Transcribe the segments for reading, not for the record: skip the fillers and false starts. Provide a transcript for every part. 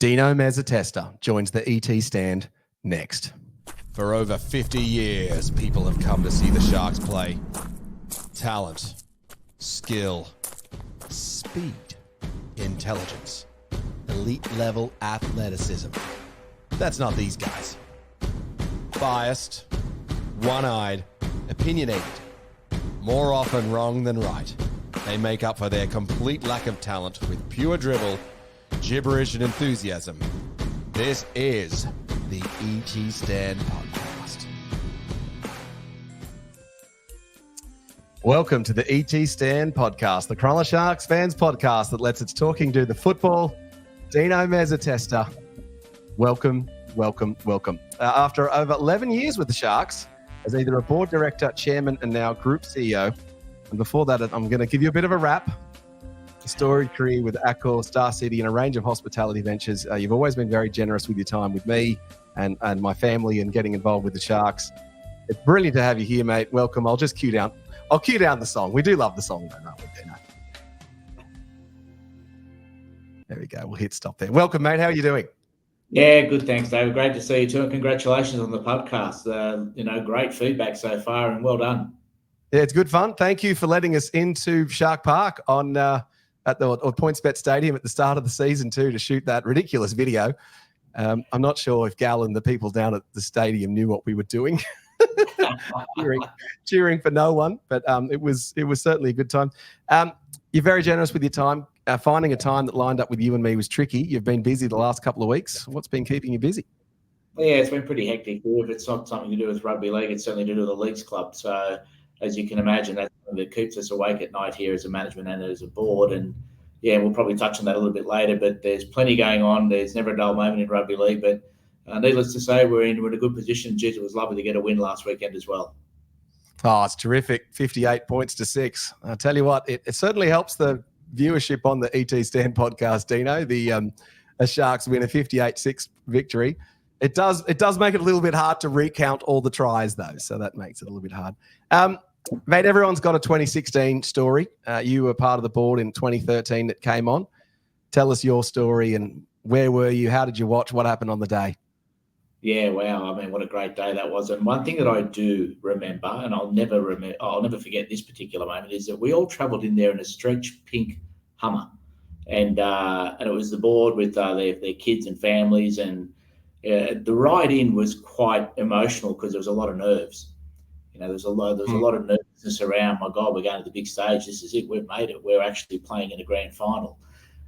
Dino Mezzatesta joins the ET stand next. For over 50 years, people have come to see the Sharks play. Talent, skill, speed, intelligence, elite-level athleticism. That's not these guys. Biased, one-eyed, opinionated. More often wrong than right. They make up for their complete lack of talent with pure dribble, gibberish, and enthusiasm. This is the ET Stand Podcast. Welcome to the ET Stand Podcast, the Cronulla Sharks fans podcast that lets its talking do the football. Dino Mezzatesta, welcome. After over 11 years with the Sharks, as either a board director, chairman, and now group CEO, and before that, I'm going to give you a bit of a wrap. A storied career with Accor, Star City, and a range of hospitality ventures. You've always been very generous with your time with me and my family and getting involved with the Sharks. It's brilliant to have you here, mate. Welcome. I'll cue down the song. We do love the song, though, don't we, Dino? There we go. We'll hit stop there. Welcome, mate. How are you doing? Yeah, good. Thanks, David. Great to see you too. And congratulations on the podcast. Great feedback so far and well done. Yeah, it's good fun. Thank you for letting us into Shark Park at the PointsBet Stadium at the start of the season too to shoot that ridiculous video. I'm not sure if Gal and the people down at the stadium knew what we were doing, cheering for no one, but it was certainly a good time. You're very generous with your time. Finding a time that lined up with you and me was tricky. You've been busy the last couple of weeks. What's been keeping you busy? Yeah, it's been pretty hectic. If it's not something to do with rugby league, it's certainly to do with the Leagues Club. So as you can imagine, that's something that keeps us awake at night here as a management and as a board. And yeah, we'll probably touch on that a little bit later, but there's plenty going on. There's never a dull moment in rugby league, but needless to say, we're in a good position. Geez, it was lovely to get a win last weekend as well. Oh, it's terrific. 58 points to 6. I'll tell you what, it certainly helps the viewership on the ET Stand podcast, Dino. The Sharks win a 58-6 victory. It does make it a little bit hard to recount all the tries, though, so that makes it a little bit hard. Mate, everyone's got a 2016 story. You were part of the board in 2013 that came on. Tell us your story and where were you? How did you watch? What happened on the day? Yeah, wow. I mean, what a great day that was. And one thing that I do remember, and I'll never forget this particular moment, is that we all travelled in there in a stretch pink Hummer. And it was the board with their kids and families. And the ride in was quite emotional because there was a lot of nerves. You know, there was a lot of nervousness around. My God, we're going to the big stage. This is it. We've made it. We're actually playing in a grand final.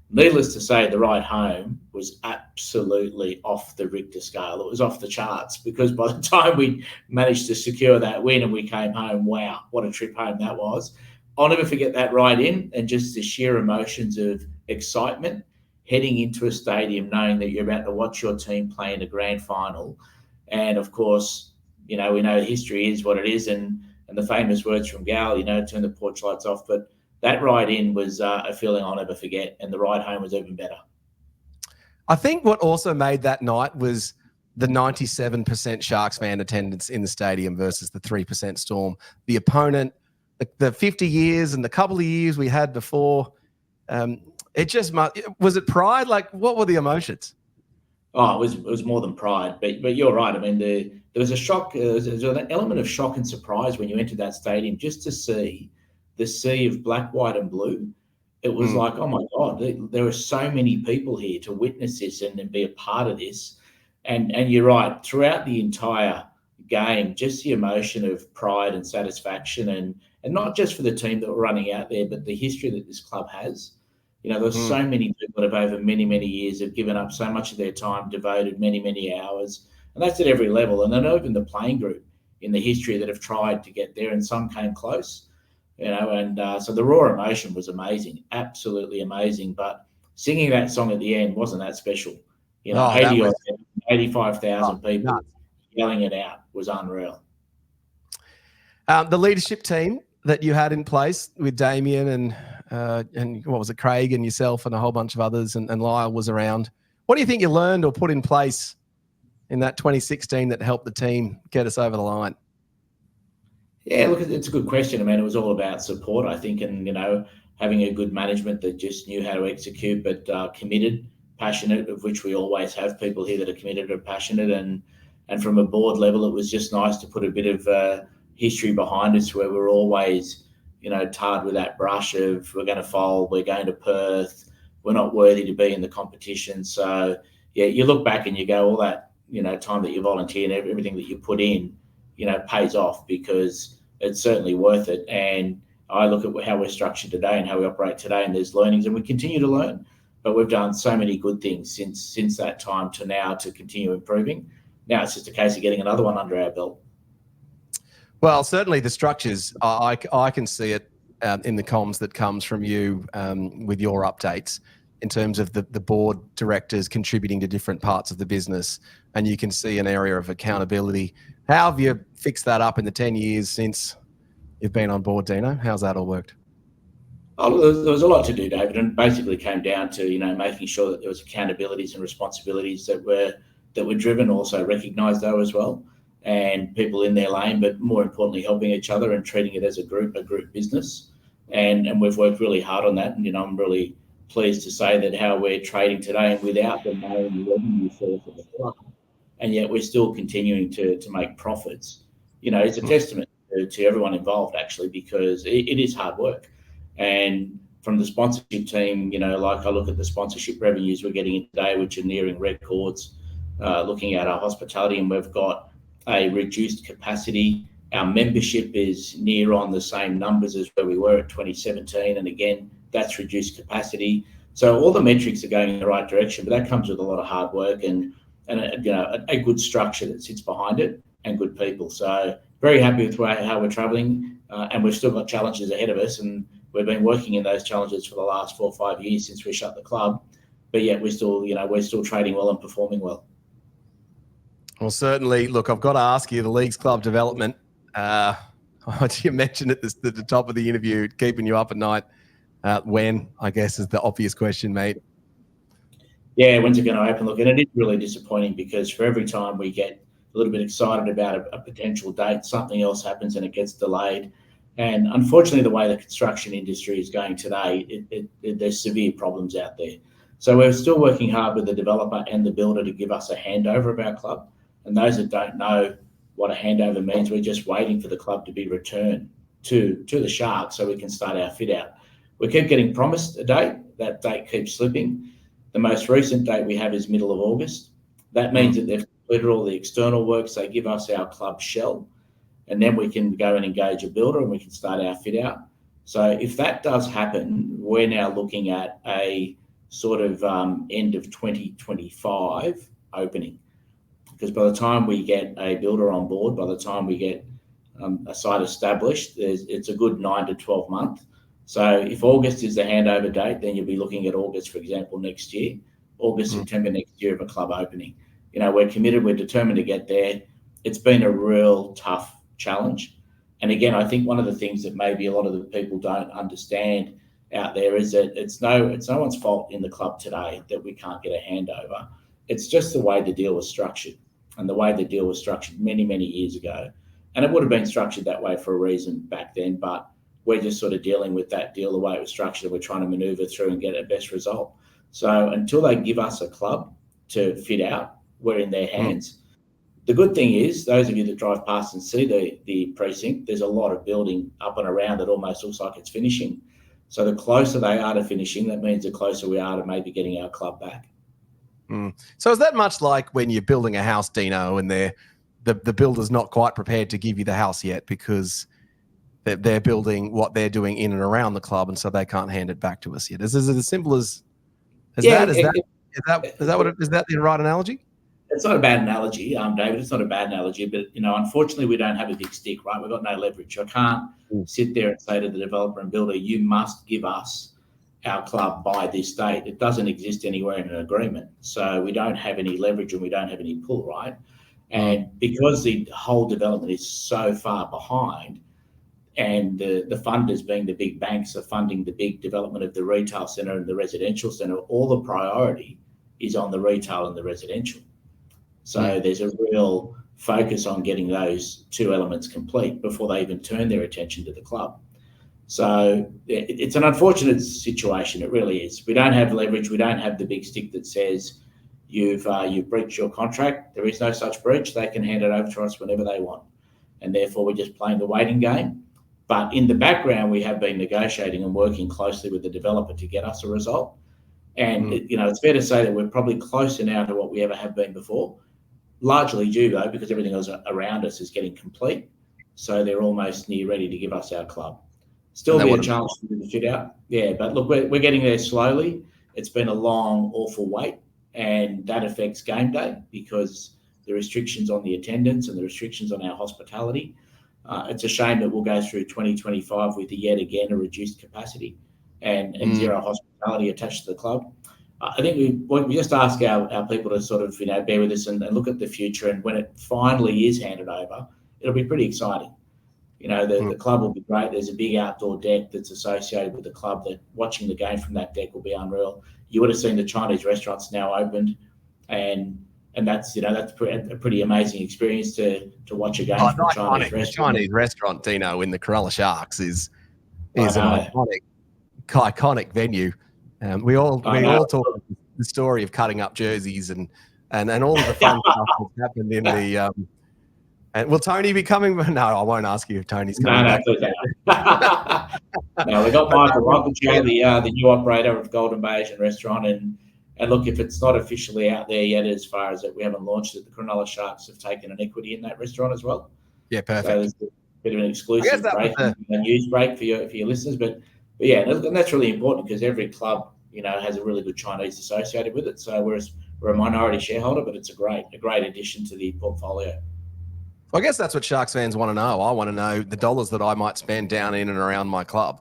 Needless to say, the ride home was absolutely off the Richter scale. It was off the charts because by the time we managed to secure that win and we came home, wow, what a trip home that was. I'll never forget that ride in and just the sheer emotions of excitement heading into a stadium knowing that you're about to watch your team play in a grand final. And, of course, you know, we know history is what it is and the famous words from Gal, you know, turn the porch lights off. But that ride in was a feeling I'll never forget, and the ride home was even better. I think what also made that night was the 97% Sharks fan attendance in the stadium versus the 3% Storm. The opponent, the 50 years and the couple of years we had before, was it pride? Like, what were the emotions? Oh, it was more than pride, but you're right. I mean, there was a shock. There was an element of shock and surprise when you entered that stadium just to see the sea of black, white, and blue. It was like, oh my God, there are so many people here to witness this and be a part of this. And you're right, throughout the entire game, just the emotion of pride and satisfaction and not just for the team that were running out there, but the history that this club has. You know, there's so many people that have over many, many years have given up so much of their time, devoted many, many hours. And that's at every level. And then even the playing group in the history that have tried to get there and some came close. You know, and so the raw emotion was amazing, absolutely amazing. But singing that song at the end wasn't that special. You know, 85,000 people yelling it out was unreal. The leadership team that you had in place with Damien and what was it, Craig and yourself and a whole bunch of others and Lyle was around. What do you think you learned or put in place in that 2016 that helped the team get us over the line? Yeah, look, it's a good question. I mean, it was all about support, I think, and, you know, having a good management that just knew how to execute, but committed, passionate, of which we always have people here that are committed and passionate. And from a board level, it was just nice to put a bit of history behind us where we're always, tarred with that brush of we're going to fold, we're going to Perth, we're not worthy to be in the competition. So, yeah, you look back and you go, all that, time that you volunteer and everything that you put in, pays off, because it's certainly worth it. And I look at how we're structured today and how we operate today, and there's learnings, and we continue to learn. But we've done so many good things since that time to now to continue improving. Now it's just a case of getting another one under our belt. Well, certainly the structures, I can see it in the comms that comes from you with your updates in terms of the board directors contributing to different parts of the business, and you can see an area of accountability. How have you fixed that up in the 10 years since you've been on board, Dino? How's that all worked? Oh, there was a lot to do, David, and basically came down to making sure that there was accountabilities and responsibilities that were driven, also recognised though as well, and people in their lane, but more importantly helping each other and treating it as a group business, and we've worked really hard on that. And I'm really pleased to say that how we're trading today, and without the main revenue source of the club, and yet we're still continuing to make profits. It's a testament to everyone involved, actually, because it is hard work. And from the sponsorship team, like I look at the sponsorship revenues we're getting in today, which are nearing records, looking at our hospitality, and we've got a reduced capacity. Our membership is near on the same numbers as where we were at 2017. And again, that's reduced capacity. So all the metrics are going in the right direction, but that comes with a lot of hard work and a good structure that sits behind it, and good people. So very happy with how we're travelling, and we've still got challenges ahead of us, and we've been working in those challenges for the last 4 or 5 years since we shut the club. But yet we're still trading well and performing well. Well, certainly. Look, I've got to ask you, the league's club development. You mentioned at the top of the interview, keeping you up at night. When, I guess, is the obvious question, mate. Yeah, when's it going to open? Look, and it is really disappointing, because for every time we get a little bit excited about a potential date, something else happens and it gets delayed. And unfortunately, the way the construction industry is going today, there's severe problems out there. So we're still working hard with the developer and the builder to give us a handover of our club. And those that don't know what a handover means, we're just waiting for the club to be returned to the Sharks so we can start our fit out. We keep getting promised a date. That date keeps slipping. The most recent date we have is middle of August. That means that they've completed all the external works. They give us our club shell, and then we can go and engage a builder and we can start our fit out. So if that does happen, we're now looking at a sort of end of 2025 opening. Because by the time we get a builder on board, by the time we get a site established, it's a good 9 to 12 months. So if August is the handover date, then you'll be looking at August, for example, next year, August, September next year of a club opening. We're committed, we're determined to get there. It's been a real tough challenge. And again, I think one of the things that maybe a lot of the people don't understand out there is that it's no one's fault in the club today that we can't get a handover. It's just the way the deal was structured, and the way the deal was structured many, many years ago. And it would have been structured that way for a reason back then, but we're just sort of dealing with that deal the way it was structured, and we're trying to maneuver through and get a best result. So until they give us a club to fit out, we're in their hands. The good thing is, those of you that drive past and see the precinct, there's a lot of building up and around that almost looks like it's finishing. So the closer they are to finishing, that means the closer we are to maybe getting our club back. So is that much like when you're building a house, Dino, and the builder's not quite prepared to give you the house yet because they're building what they're doing in and around the club, and so they can't hand it back to us yet? Is it as simple as that? Is that the right analogy? It's not a bad analogy, David. It's not a bad analogy, but unfortunately, we don't have a big stick, right? We've got no leverage. I can't sit there and say to the developer and builder, "You must give us our club by this date." It doesn't exist anywhere in an agreement, so we don't have any leverage and we don't have any pull, right? And because the whole development is so far behind, and the funders being the big banks are funding the big development of the retail centre and the residential centre, all the priority is on the retail and the residential. So there's a real focus on getting those two elements complete before they even turn their attention to the club. So it's an unfortunate situation. It really is. We don't have leverage. We don't have the big stick that says you've breached your contract. There is no such breach. They can hand it over to us whenever they want. And therefore, we're just playing the waiting game. But in the background, we have been negotiating and working closely with the developer to get us a result. And, it's fair to say that we're probably closer now to what we ever have been before, largely due, though, because everything else around us is getting complete. So they're almost near ready to give us our club. Still be a challenge to do the fit out. Yeah, but look, we're getting there slowly. It's been a long, awful wait, and that affects game day because the restrictions on the attendance and the restrictions on our hospitality. It's a shame that we'll go through 2025 with yet again a reduced capacity and zero hospitality attached to the club. I think we just ask our people to sort of bear with us and look at the future. And when it finally is handed over, it'll be pretty exciting. The club will be great. There's a big outdoor deck that's associated with the club that watching the game from that deck will be unreal. You would have seen the Chinese restaurants now opened, and that's that's a pretty amazing experience to watch a game from a Chinese restaurant. The Chinese restaurant, Dino, in the Cronulla Sharks is an iconic venue. We all talk about the story of cutting up jerseys and all of the fun stuff that's happened in the. And will Tony be coming? No, I won't ask you if Tony's coming. No, we got Michael Chow, the new operator of Golden Bay Asian Restaurant, and look, if it's not officially out there yet, as far as that we haven't launched it, the Cronulla Sharks have taken an equity in that restaurant as well. Yeah, perfect. So there's a bit of an exclusive break, a news break for your listeners, but yeah, and that's really important because every club has a really good Chinese associated with it. So we're a minority shareholder, but it's a great addition to the portfolio. I guess that's what Sharks fans want to know. I want to know the dollars that I might spend down in and around my club.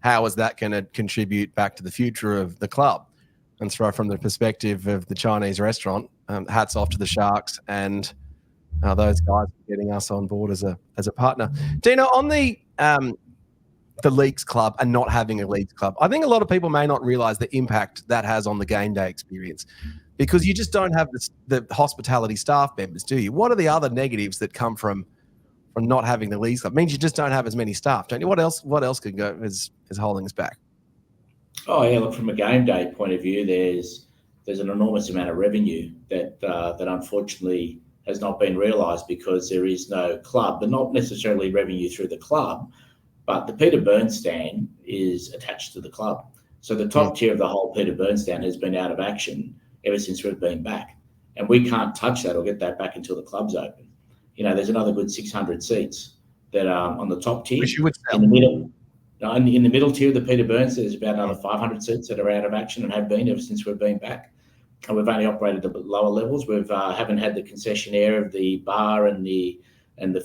How is that going to contribute back to the future of the club? And so from the perspective of the Chinese restaurant, hats off to the Sharks and those guys getting us on board as a partner. Dino, on the Leagues Club and not having a Leagues Club, I think a lot of people may not realise the impact that has on the game day experience. Because you just don't have the hospitality staff members, do you? What are the other negatives that come from not having the Leagues Club? It means you just don't have as many staff, don't you? What else can go is holding us back? Oh yeah, look, from a game day point of view, there's an enormous amount of revenue that unfortunately has not been realised because there is no club, but not necessarily revenue through the club, but the Peter Burns stand is attached to the club. So the top tier of the whole Peter Burns stand has been out of action ever since we've been back. And we can't touch that or get that back until the club's open. There's another good 600 seats that are on the top tier. Which you would sell. In the middle tier of the Peter Burns, there's about another 500 seats that are out of action and have been ever since we've been back. And we've only operated at the lower levels. We've haven't had the concessionaire of the bar and the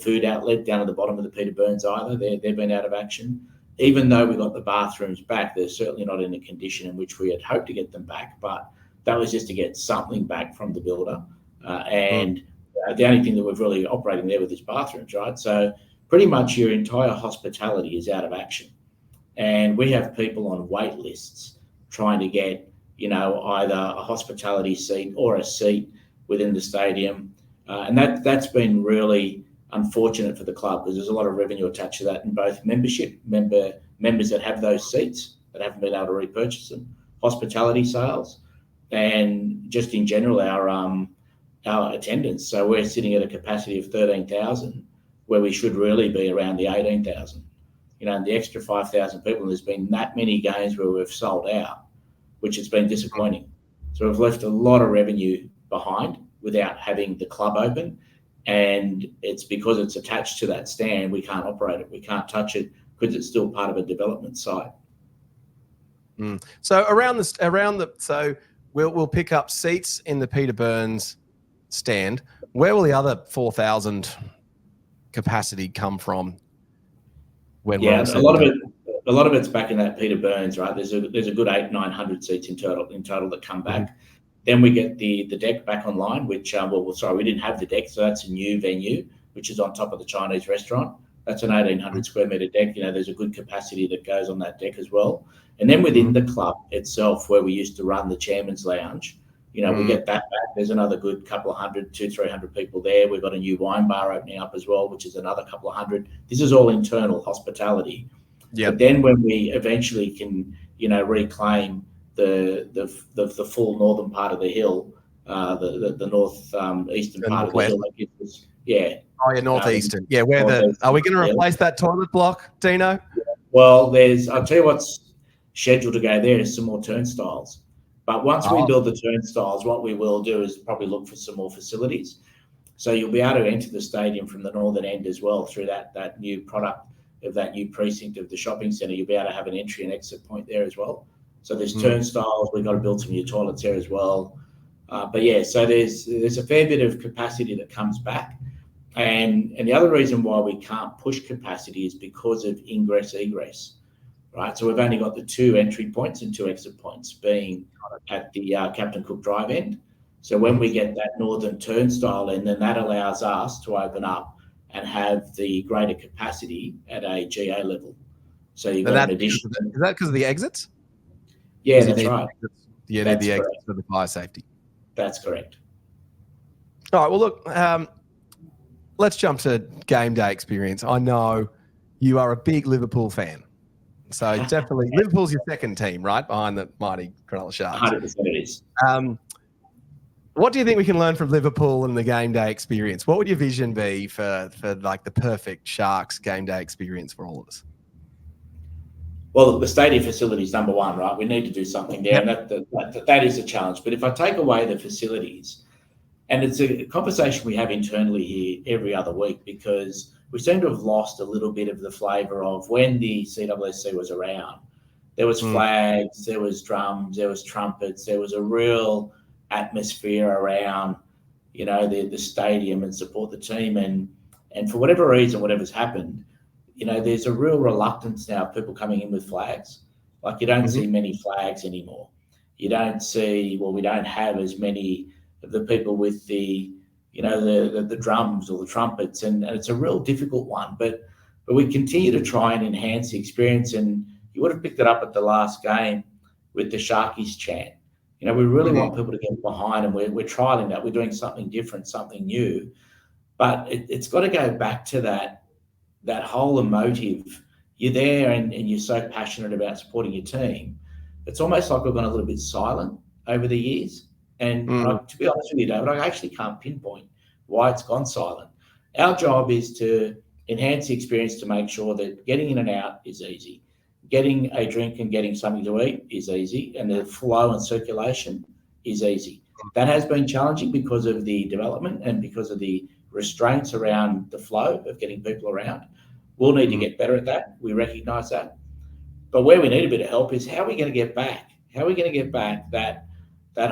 food outlet down at the bottom of the Peter Burns either. They've been out of action. Even though we got the bathrooms back, they're certainly not in the condition in which we had hoped to get them back. But that was just to get something back from the builder. And the only thing that we've really operating there with is bathrooms, right? So pretty much your entire hospitality is out of action. And we have people on wait lists trying to get, either a hospitality seat or a seat within the stadium. And that's been really unfortunate for the club because there's a lot of revenue attached to that in both members that have those seats that haven't been able to repurchase them, hospitality sales, and just in general our attendance. So we're sitting at a capacity of 13,000 where we should really be around the 18,000. And the extra 5,000 people, and there's been that many games where we've sold out, which has been disappointing. So we've left a lot of revenue behind without having the club open. And it's because it's attached to that stand, we can't operate it. We can't touch it because it's still part of a development site. So we'll pick up seats in the Peter Burns stand. Where will the other 4,000 capacity come from? A lot of it's back in that Peter Burns, right? There's a good 800-900 seats in total that come back. Then we get the deck back online, which we didn't have the deck, so that's a new venue which is on top of the Chinese restaurant. That's an 1,800 square metre deck. There's a good capacity that goes on that deck as well. And then within the club itself, where we used to run the Chairman's Lounge, we get that back. There's another good couple of hundred, 200-300 people there. We've got a new wine bar opening up as well, which is another couple of hundred. This is all internal hospitality. Yep. But then when we eventually can, reclaim the full northern part of the hill, the north eastern part of the hill, that gives us, Oh, yeah, northeastern. Are we going to replace that toilet block, Dino? Well, I'll tell you what's scheduled to go there is some more turnstiles. But once we build the turnstiles, what we will do is probably look for some more facilities. So you'll be able to enter the stadium from the northern end as well through that new product of that new precinct of the shopping centre. You'll be able to have an entry and exit point there as well. So there's turnstiles. We've got to build some new toilets there as well. So there's a fair bit of capacity that comes back. And the other reason why we can't push capacity is because of ingress egress, right? So we've only got the 2 entry points and 2 exit points being at the Captain Cook Drive end. So when we get that northern turnstile in, then that allows us to open up and have the greater capacity at a GA level. So you've got an additional. Is that because of the exits? Yeah, that's right. You need the exits for the fire safety. That's correct. All right. Well, look, let's jump to game day experience. I know you are a big Liverpool fan. So definitely Liverpool's your second team, right, behind the mighty Cronulla Sharks. 100% it is. What do you think we can learn from Liverpool and the game day experience? What would your vision be for like the perfect Sharks game day experience for all of us? Well, the stadium facility is number one, right? We need to do something there, and that is a challenge. But if I take away the facilities, and it's a conversation we have internally here every other week, because we seem to have lost a little bit of the flavour of when the CWSC was around. There was flags, there was drums, there was trumpets, there was a real atmosphere around, the stadium and support the team. And for whatever reason, whatever's happened, there's a real reluctance now of people coming in with flags. Like you don't see many flags anymore. You don't see, we don't have as many of the people with the drums or the trumpets, and it's a real difficult one. But we continue to try and enhance the experience, and you would have picked it up at the last game with the Sharkies chant. We really want people to get behind, and we're trialing that. We're doing something different, something new, but it's got to go back to that whole emotive. You're there and you're so passionate about supporting your team. It's almost like we've gone a little bit silent over the years. And to be honest with you, David, I actually can't pinpoint why it's gone silent. Our job is to enhance the experience to make sure that getting in and out is easy. Getting a drink and getting something to eat is easy, and the flow and circulation is easy. That has been challenging because of the development and because of the restraints around the flow of getting people around. We'll need to get better at that. We recognise that. But where we need a bit of help is how are we going to get back? How are we going to get back that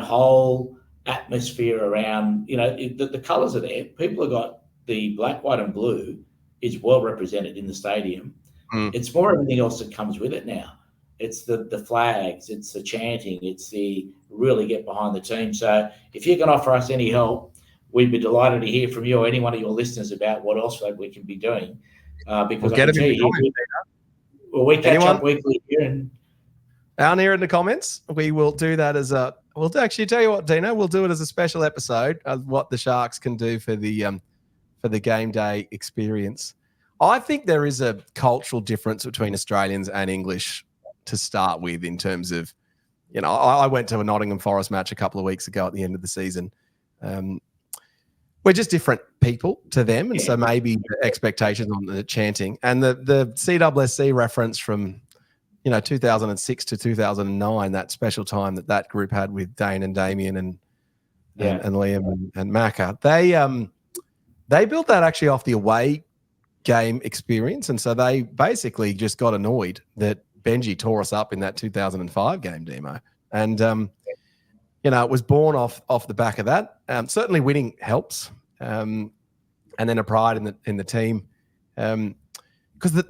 whole atmosphere around, the colours are there. People have got the black, white and blue is well represented in the stadium. It's more everything else that comes with it now. It's the flags, it's the chanting, it's the really get behind the team. So if you can offer us any help, we'd be delighted to hear from you or any one of your listeners about what else we can be doing. Because I can tell you, we catch up weekly here. And down here in the comments, we will do that as we'll actually tell you what, Dino, we'll do it as a special episode of what the Sharks can do for the game day experience. I think there is a cultural difference between Australians and English to start with in terms of, I went to a Nottingham Forest match a couple of weeks ago at the end of the season. We're just different people to them. And so maybe the expectations on the chanting and the CWSC reference from, 2006 to 2009, that special time that group had with Dane and Damien and Liam and Macca. They built that actually off the away game experience. And so they basically just got annoyed that Benji tore us up in that 2005 game, Demo. And, it was born off the back of that. Certainly winning helps. And then a pride in the team. Because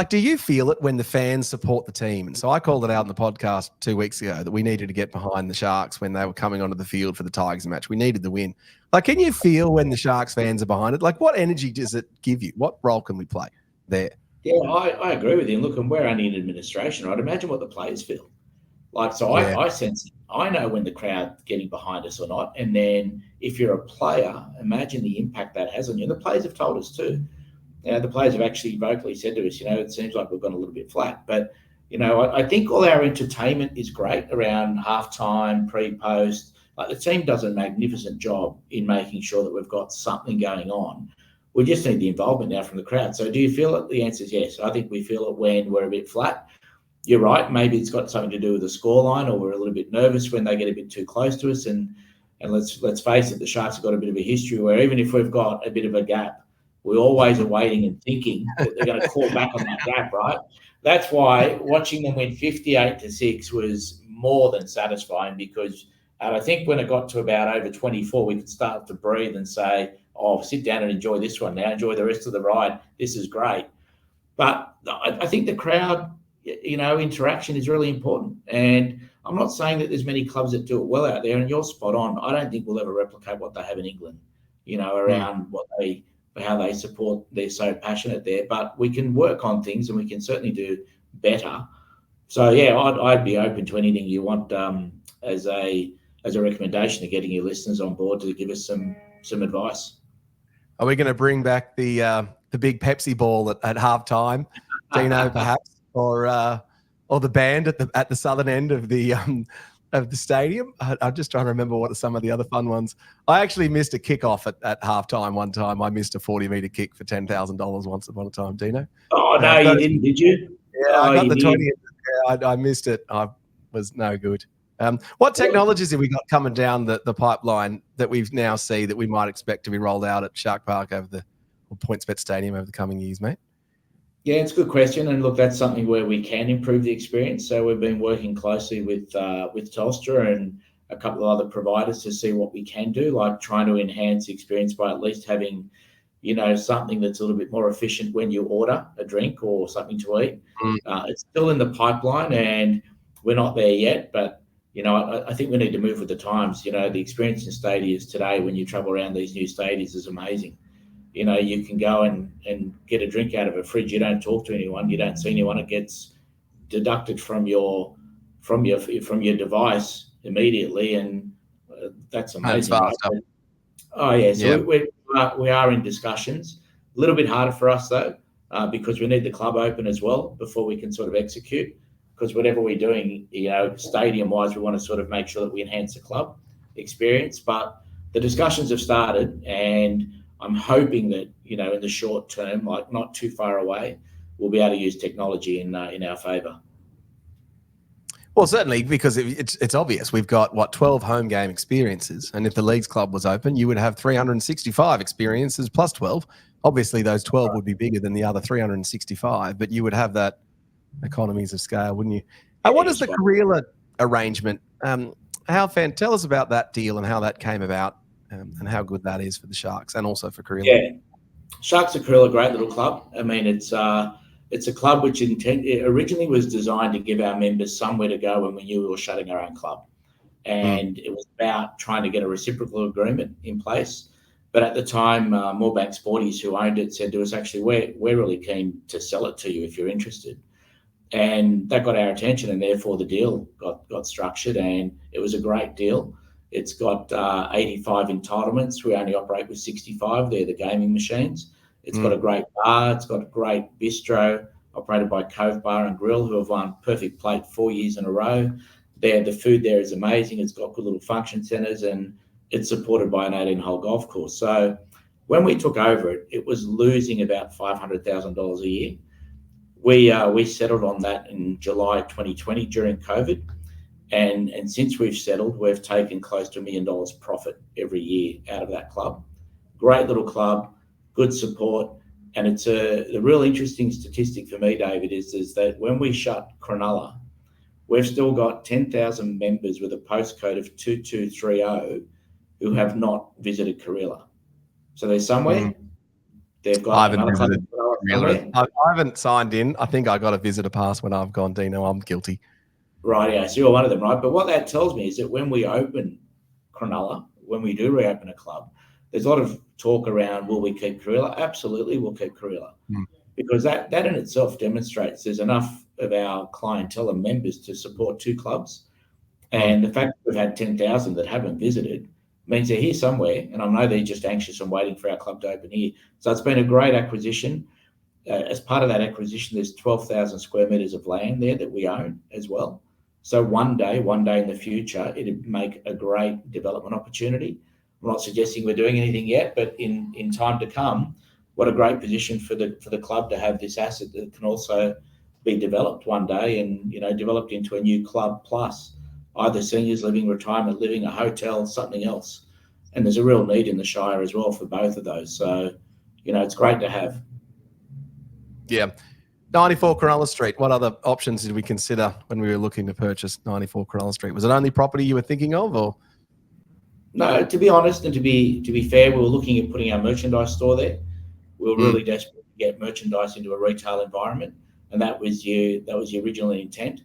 do you feel it when the fans support the team? And so I called it out in the podcast 2 weeks ago that we needed to get behind the Sharks when they were coming onto the field for the Tigers match. We needed the win. Can you feel when the Sharks fans are behind it? What energy does it give you? What role can we play there? Yeah, I agree with you. Look, and we're only in administration, right? Imagine what the players feel. I sense it. I know when the crowd's getting behind us or not. And then if you're a player, imagine the impact that has on you. And the players have told us too. the players have actually vocally said to us, it seems like we've gone a little bit flat. But, I think all our entertainment is great around halftime, pre-post. Like, the team does a magnificent job in making sure that we've got something going on. We just need the involvement now from the crowd. So do you feel it? The answer is yes. I think we feel it when we're a bit flat. You're right. Maybe it's got something to do with the scoreline, or we're a little bit nervous when they get a bit too close to us. And let's face it, the Sharks have got a bit of a history where even if we've got a bit of a gap, we always are waiting and thinking that they're going to call back on that gap, right? That's why watching them win 58-6 was more than satisfying, because I think when it got to about over 24, we could start to breathe and say, oh, sit down and enjoy this one now. Enjoy the rest of the ride. This is great. But I think the crowd, interaction is really important. And I'm not saying that there's many clubs that do it well out there, and you're spot on. I don't think we'll ever replicate what they have in England, around how they support. They're so passionate there. But we can work on things, and we can certainly do better. So, yeah, I'd be open to anything you want as a recommendation to getting your listeners on board to give us some advice. Are we going to bring back the big Pepsi ball at halftime, Dino, perhaps, or the band at the southern end of the stadium? I'm just trying to remember what are some of the other fun ones. I actually missed a kickoff at halftime one time. I missed a 40-meter kick for $10,000 once upon a time, Dino. Oh, no, you didn't, did you? Yeah, I got the 20. Yeah, I missed it. I was no good. What technologies have we got coming down the pipeline that we now see that we might expect to be rolled out at Shark Park or PointsBet Stadium over the coming years, mate? Yeah, it's a good question. And look, that's something where we can improve the experience. So we've been working closely with Telstra and a couple of other providers to see what we can do, like trying to enhance the experience by at least having, something that's a little bit more efficient when you order a drink or something to eat. It's still in the pipeline and we're not there yet, but I think we need to move with the times. The experience in stadiums today, when you travel around these new stadiums, is amazing. You can go and get a drink out of a fridge. You don't talk to anyone. You don't see anyone. It gets deducted from your device immediately, and that's amazing. That's fast. Right? Oh yeah. So we are in discussions. A little bit harder for us though, because we need the club open as well before we can sort of execute. Because whatever we're doing, stadium-wise, we want to sort of make sure that we enhance the club experience. But the discussions have started, and I'm hoping that, in the short term, like not too far away, we'll be able to use technology in our favour. Well, certainly, because it's obvious. We've got, 12 home game experiences. And if the Leagues Club was open, you would have 365 experiences plus 12. Obviously, those 12 would be bigger than the other 365, but you would have that economies of scale, wouldn't you? What is the Cronulla arrangement? Tell us about that deal and how that came about, and how good that is for the Sharks and also for Cronulla. Yeah, Sharks are Cronulla, great little club. I mean, it's a club which originally was designed to give our members somewhere to go when we knew we were shutting our own club, and it was about trying to get a reciprocal agreement in place. But at the time, Moorebank Sporties, who owned it, said to us, actually, we're really keen to sell it to you if you're interested. And that got our attention, and therefore the deal got structured, and it was a great deal. It's got 85 entitlements. We only operate with 65. They're the gaming machines. It's got a great bar. It's got a great bistro operated by Cove Bar and Grill, who have won Perfect Plate 4 years in a row. The food there is amazing. It's got good little function centres, and it's supported by an 18-hole golf course. So when we took over it, it was losing about $500,000 a year. We settled on that in July 2020 during COVID. And since we've settled, we've taken close to $1 million profit every year out of that club. Great little club, good support. And it's the real interesting statistic for me, David, is that when we shut Cronulla, we've still got 10,000 members with a postcode of 2230 who have not visited Cronulla. So they're somewhere. They've got I haven't signed in. I think I got a visitor pass when I've gone, Dino. I'm guilty. Right, yeah. So you're one of them, right? But what that tells me is that when we open Cronulla, when we do reopen a club, there's a lot of talk around, will we keep Cronulla? Absolutely, we'll keep Cronulla. Because that in itself demonstrates there's enough of our clientele and members to support two clubs. And the fact that we've had 10,000 that haven't visited means they're here somewhere, and I know they're just anxious and waiting for our club to open here. So it's been a great acquisition. as part of that acquisition, there's 12,000 square metres of land there that we own as well. So one day in the future, it'd make a great development opportunity. I'm not suggesting we're doing anything yet, but in time to come, what a great position for the club to have this asset that can also be developed one day and, developed into a new club plus either seniors living, retirement living, a hotel, something else. And there's a real need in the Shire as well for both of those. So, it's great to have. Yeah. 94 Cronulla Street. What other options did we consider when we were looking to purchase 94 Cronulla Street? Was it only property you were thinking of, or? No, to be honest and to be fair, we were looking at putting our merchandise store there. We were really desperate to get merchandise into a retail environment, and that was the original intent.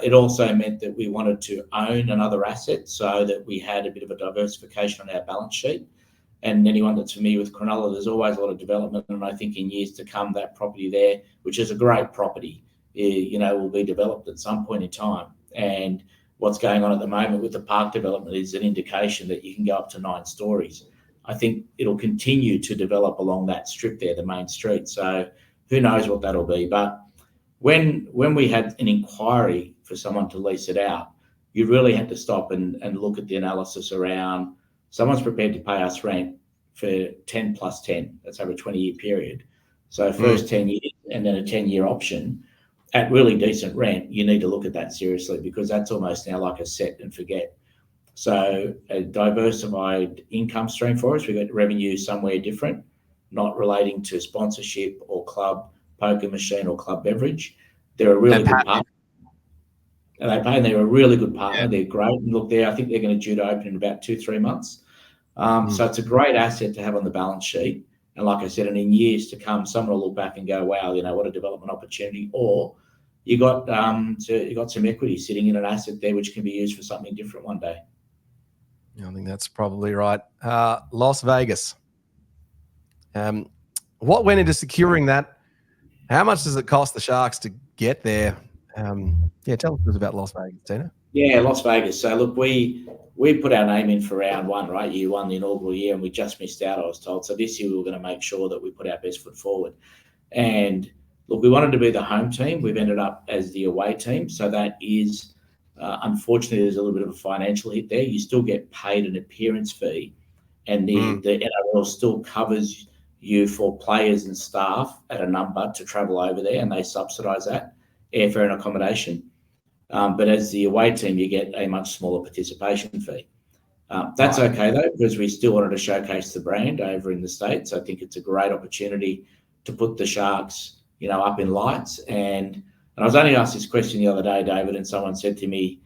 It also meant that we wanted to own another asset so that we had a bit of a diversification on our balance sheet. And anyone that's familiar with Cronulla, there's always a lot of development, and I think in years to come, that property there, which is a great property, will be developed at some point in time. And what's going on at the moment with the park development is an indication that you can go up to 9 stories. I think it'll continue to develop along that strip there, the main street. So who knows what that'll be. But when we had an inquiry for someone to lease it out, you really had to stop and look at the analysis around someone's prepared to pay us rent for 10 plus 10. That's over a 20-year period. So first 10 years and then a 10-year option at really decent rent, you need to look at that seriously because that's almost now like a set and forget. So a diversified income stream for us. We've got revenue somewhere different, not relating to sponsorship or club poker machine or club beverage. They're a really good partner. And they're a really good partner. Yeah. They're great. And look, I think they're going to due to open in about 2-3 months. So it's a great asset to have on the balance sheet. And like I said, and in years to come, someone will look back and go, wow, what a development opportunity. Or you got some equity sitting in an asset there which can be used for something different one day. Yeah, I think that's probably right. Las Vegas. What went into securing that? How much does it cost the Sharks to get there? Tell us about Las Vegas, Dino. Yeah, Las Vegas. So look, we put our name in for round 1, right? Year 1, the inaugural year, and we just missed out, I was told. So this year we were going to make sure that we put our best foot forward. And look, we wanted to be the home team. We've ended up as the away team. So that is, unfortunately, there's a little bit of a financial hit there. You still get paid an appearance fee, and the NRL still covers you for players and staff at a number to travel over there, and they subsidise that, airfare and accommodation. But as the away team, you get a much smaller participation fee. That's okay, though, because we still wanted to showcase the brand over in the States. I think it's a great opportunity to put the Sharks, up in lights. And I was only asked this question the other day, David, and someone said to me,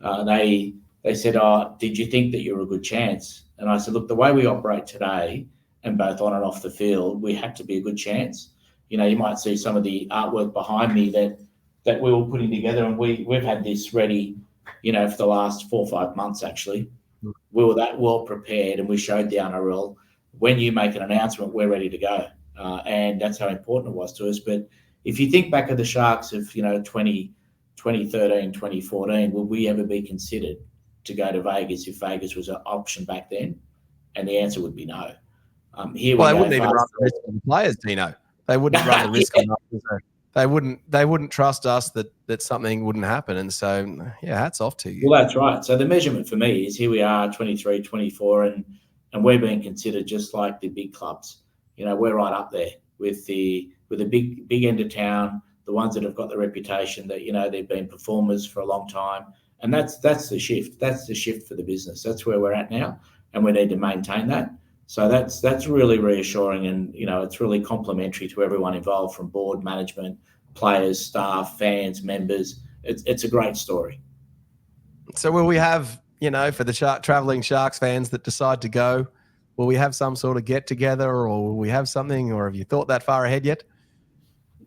they said, did you think that you were a good chance? And I said, look, the way we operate today, and both on and off the field, we have to be a good chance. You might see some of the artwork behind me that we were putting together, and we've had this ready, for the last 4 or 5 months, actually. We were that well prepared, and we showed the NRL, when you make an announcement, we're ready to go. And that's how important it was to us. But if you think back of the Sharks of, 2013, 2014, will we ever be considered to go to Vegas if Vegas was an option back then? And the answer would be no. They wouldn't even run the risk on the players, Dino. They wouldn't run the risk on us. They wouldn't trust us that something wouldn't happen. And so, hats off to you. Well, that's right. So the measurement for me is here we are, 23, 24, and we're being considered just like the big clubs. We're right up there with the big end of town, the ones that have got the reputation that, they've been performers for a long time. And that's the shift. That's the shift for the business. That's where we're at now, and we need to maintain that. So that's really reassuring, and it's really complimentary to everyone involved, from board, management, players, staff, fans, members. It's a great story. So will we have, for the traveling Sharks fans that decide to go, will we have some sort of get together, or will we have something, or have you thought that far ahead yet?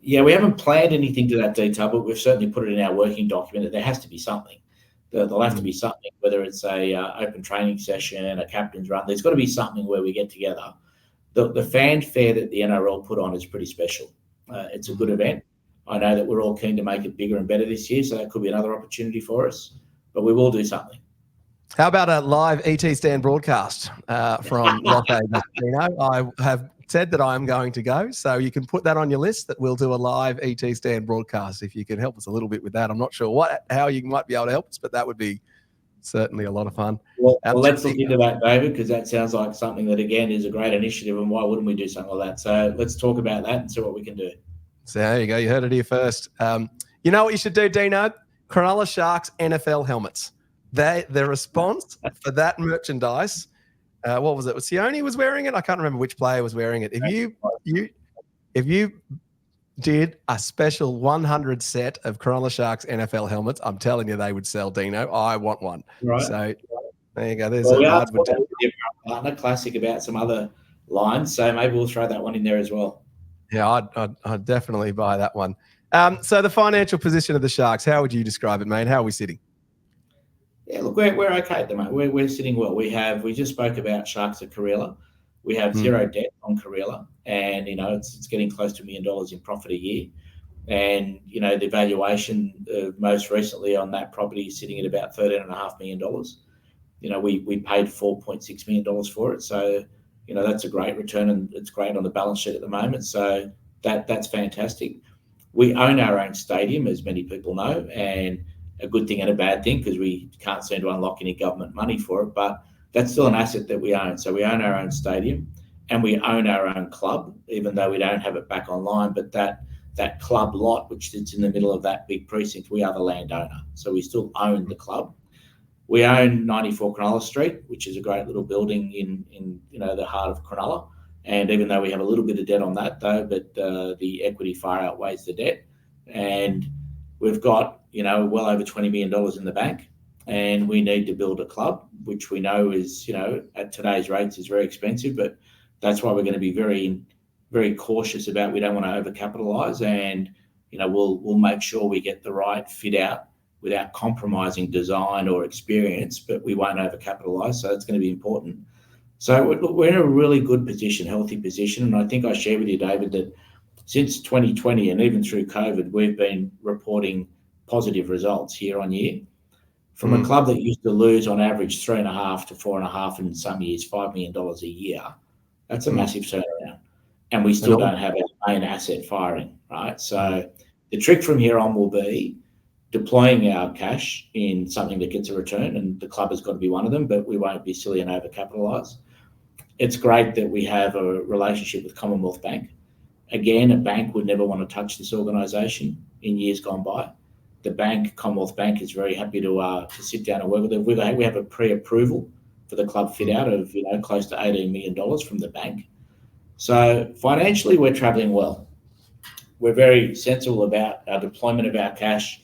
Yeah, we haven't planned anything to that detail, but we've certainly put it in our working document that there has to be something. There'll have to be something, whether it's a open training session, a captain's run. There's got to be something where we get together. The fanfare that the NRL put on is pretty special. It's a good event. I know that we're all keen to make it bigger and better this year, so that could be another opportunity for us. But we will do something. How about a live ET Stand broadcast from Las Vegas? I have said that I am going to go. So you can put that on your list that we'll do a live ET Stand broadcast if you can help us a little bit with that. I'm not sure how you might be able to help us, but that would be certainly a lot of fun. Well, let's look into that, David, because that sounds like something that, again, is a great initiative, and why wouldn't we do something like that? So let's talk about that and see what we can do. So there you go. You heard it here first. You know what you should do, Dino? Cronulla Sharks NFL helmets. The response for that merchandise, what was it? Sione was wearing it? I can't remember which player was wearing it. If you did a special 100 set of Cronulla Sharks NFL helmets, I'm telling you they would sell, Dino. I want one. Right. So there you go. There's we are talking with partner Classic about some other lines, so maybe we'll throw that one in there as well. Yeah, I'd definitely buy that one. So the financial position of the Sharks, how would you describe it, mate? How are we sitting? Yeah, look, we're okay at the moment. We're sitting well. We just spoke about Sharks at Cronulla. We have zero debt on Cronulla, and it's getting close to $1 million in profit a year. And the valuation most recently on that property is sitting at about $13.5 million. We paid $4.6 million for it, so that's a great return, and it's great on the balance sheet at the moment. So that's fantastic. We own our own stadium, as many people know, and a good thing and a bad thing, because we can't seem to unlock any government money for it, but that's still an asset that we own. So we own our own stadium, and we own our own club, even though we don't have it back online. But that club lot, which sits in the middle of that big precinct, we are the landowner. So we still own the club. We own 94 Cronulla Street, which is a great little building in the heart of Cronulla. And even though we have a little bit of debt on that, though, but the equity far outweighs the debt. And we've got, well over $20 million in the bank. And we need to build a club, which we know is, at today's rates is very expensive. But that's why we're going to be very, very cautious about. We don't want to overcapitalise, and we'll make sure we get the right fit out without compromising design or experience, but we won't overcapitalise. So it's going to be important. So we're in a really good position, healthy position. And I think I shared with you, David, that since 2020 and even through COVID, we've been reporting positive results year on year. From a club that used to lose on average 3.5 to 4.5, and some years $5 million a year, that's a massive turnaround. And we still don't have our main asset firing, right? So the trick from here on will be deploying our cash in something that gets a return, and the club has got to be one of them, but we won't be silly and overcapitalise. It's great that we have a relationship with Commonwealth Bank. Again, a bank would never want to touch this organisation in years gone by. The bank, Commonwealth Bank, is very happy to sit down and work with them. We have a pre-approval for the club fit out of close to $18 million from the bank. So financially, we're travelling well. We're very sensible about our deployment of our cash,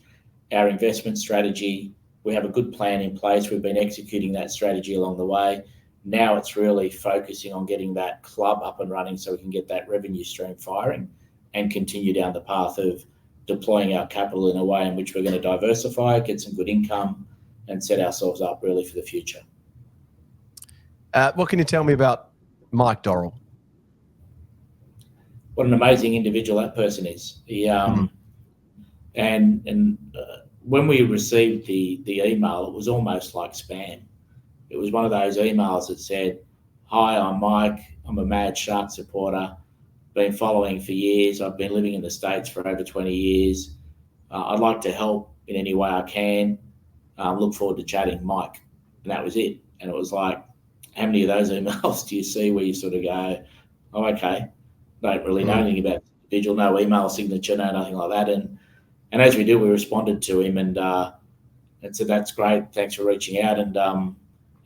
our investment strategy. We have a good plan in place. We've been executing that strategy along the way. Now it's really focusing on getting that club up and running so we can get that revenue stream firing and continue down the path of deploying our capital in a way in which we're going to diversify, get some good income, and set ourselves up really for the future. What can you tell me about Mike Dorrell? What an amazing individual that person is. He, and when we received the email, it was almost like spam. It was one of those emails that said, "Hi, I'm Mike. I'm a mad Shark supporter. Been following for years. I've been living in the States for over 20 years. I'd like to help in any way I can. Look forward to chatting, Mike." And that was it. And it was like, how many of those emails do you see where you sort of go, "Oh, okay, don't really know anything about the individual, no email signature, no nothing like that." And as we do, we responded to him and said, "That's great. Thanks for reaching out. And,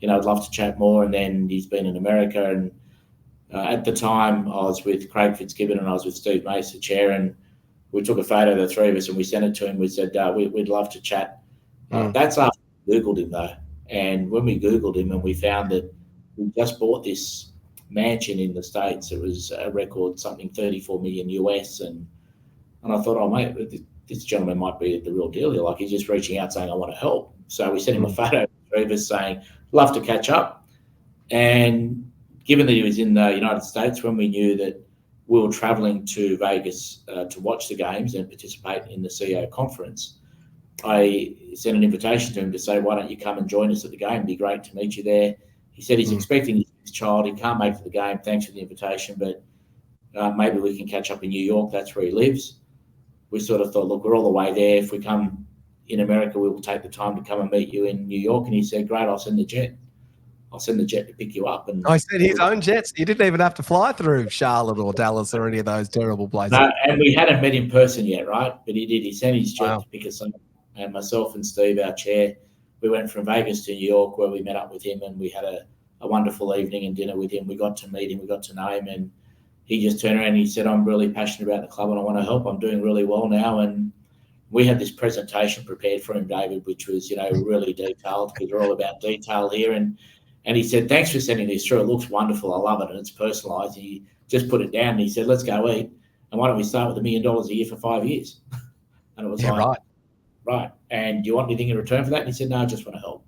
I'd love to chat more." And then he's been in America. And at the time, I was with Craig Fitzgibbon and I was with Steve Mace, the chair, and we took a photo of the three of us and we sent it to him. We said, we'd love to chat. That's after we Googled him, though. And when we Googled him and we found that we just bought this mansion in the States, it was a record something 34 million US. And I thought, oh, mate, this gentleman might be the real deal here. Like, he's just reaching out saying, "I want to help." So we sent him a photo of the three of us saying, "Love to catch up." And given that he was in the United States, when we knew that we were traveling to Vegas to watch the games and participate in the CEO conference, I sent an invitation to him to say, "Why don't you come and join us at the game? It'd be great to meet you there." He said he's expecting his child. He can't make it to the game. Thanks for the invitation, but Maybe we can catch up in New York. That's where he lives. We sort of thought, look, we're all the way there. If we come in America, we will take the time to come and meet you in New York. And he said, great, I'll send the jet. I'll send the jet to pick you up. And I said his own jets. You didn't even have to fly through Charlotte or Dallas or any of those terrible places. No, and we hadn't met in person yet, right? But he did. He sent his jet Wow. to pick us up. And myself and Steve, our chair, we went from Vegas to New York where we met up with him, and we had a wonderful evening and dinner with him. We got to meet him. We got to know him. And he just turned around and he said, I'm really passionate about the club and I want to help. I'm doing really well now. And we had this presentation prepared for him, David, which was, really detailed, because we're all about detail here. And he said, thanks for sending this through. It looks wonderful. I love it. And it's personalised. He just put it down and he said, let's go eat. And why don't we start with $1 million a year for 5 years? And it was right. And do you want anything in return for that? And he said, no, I just want to help.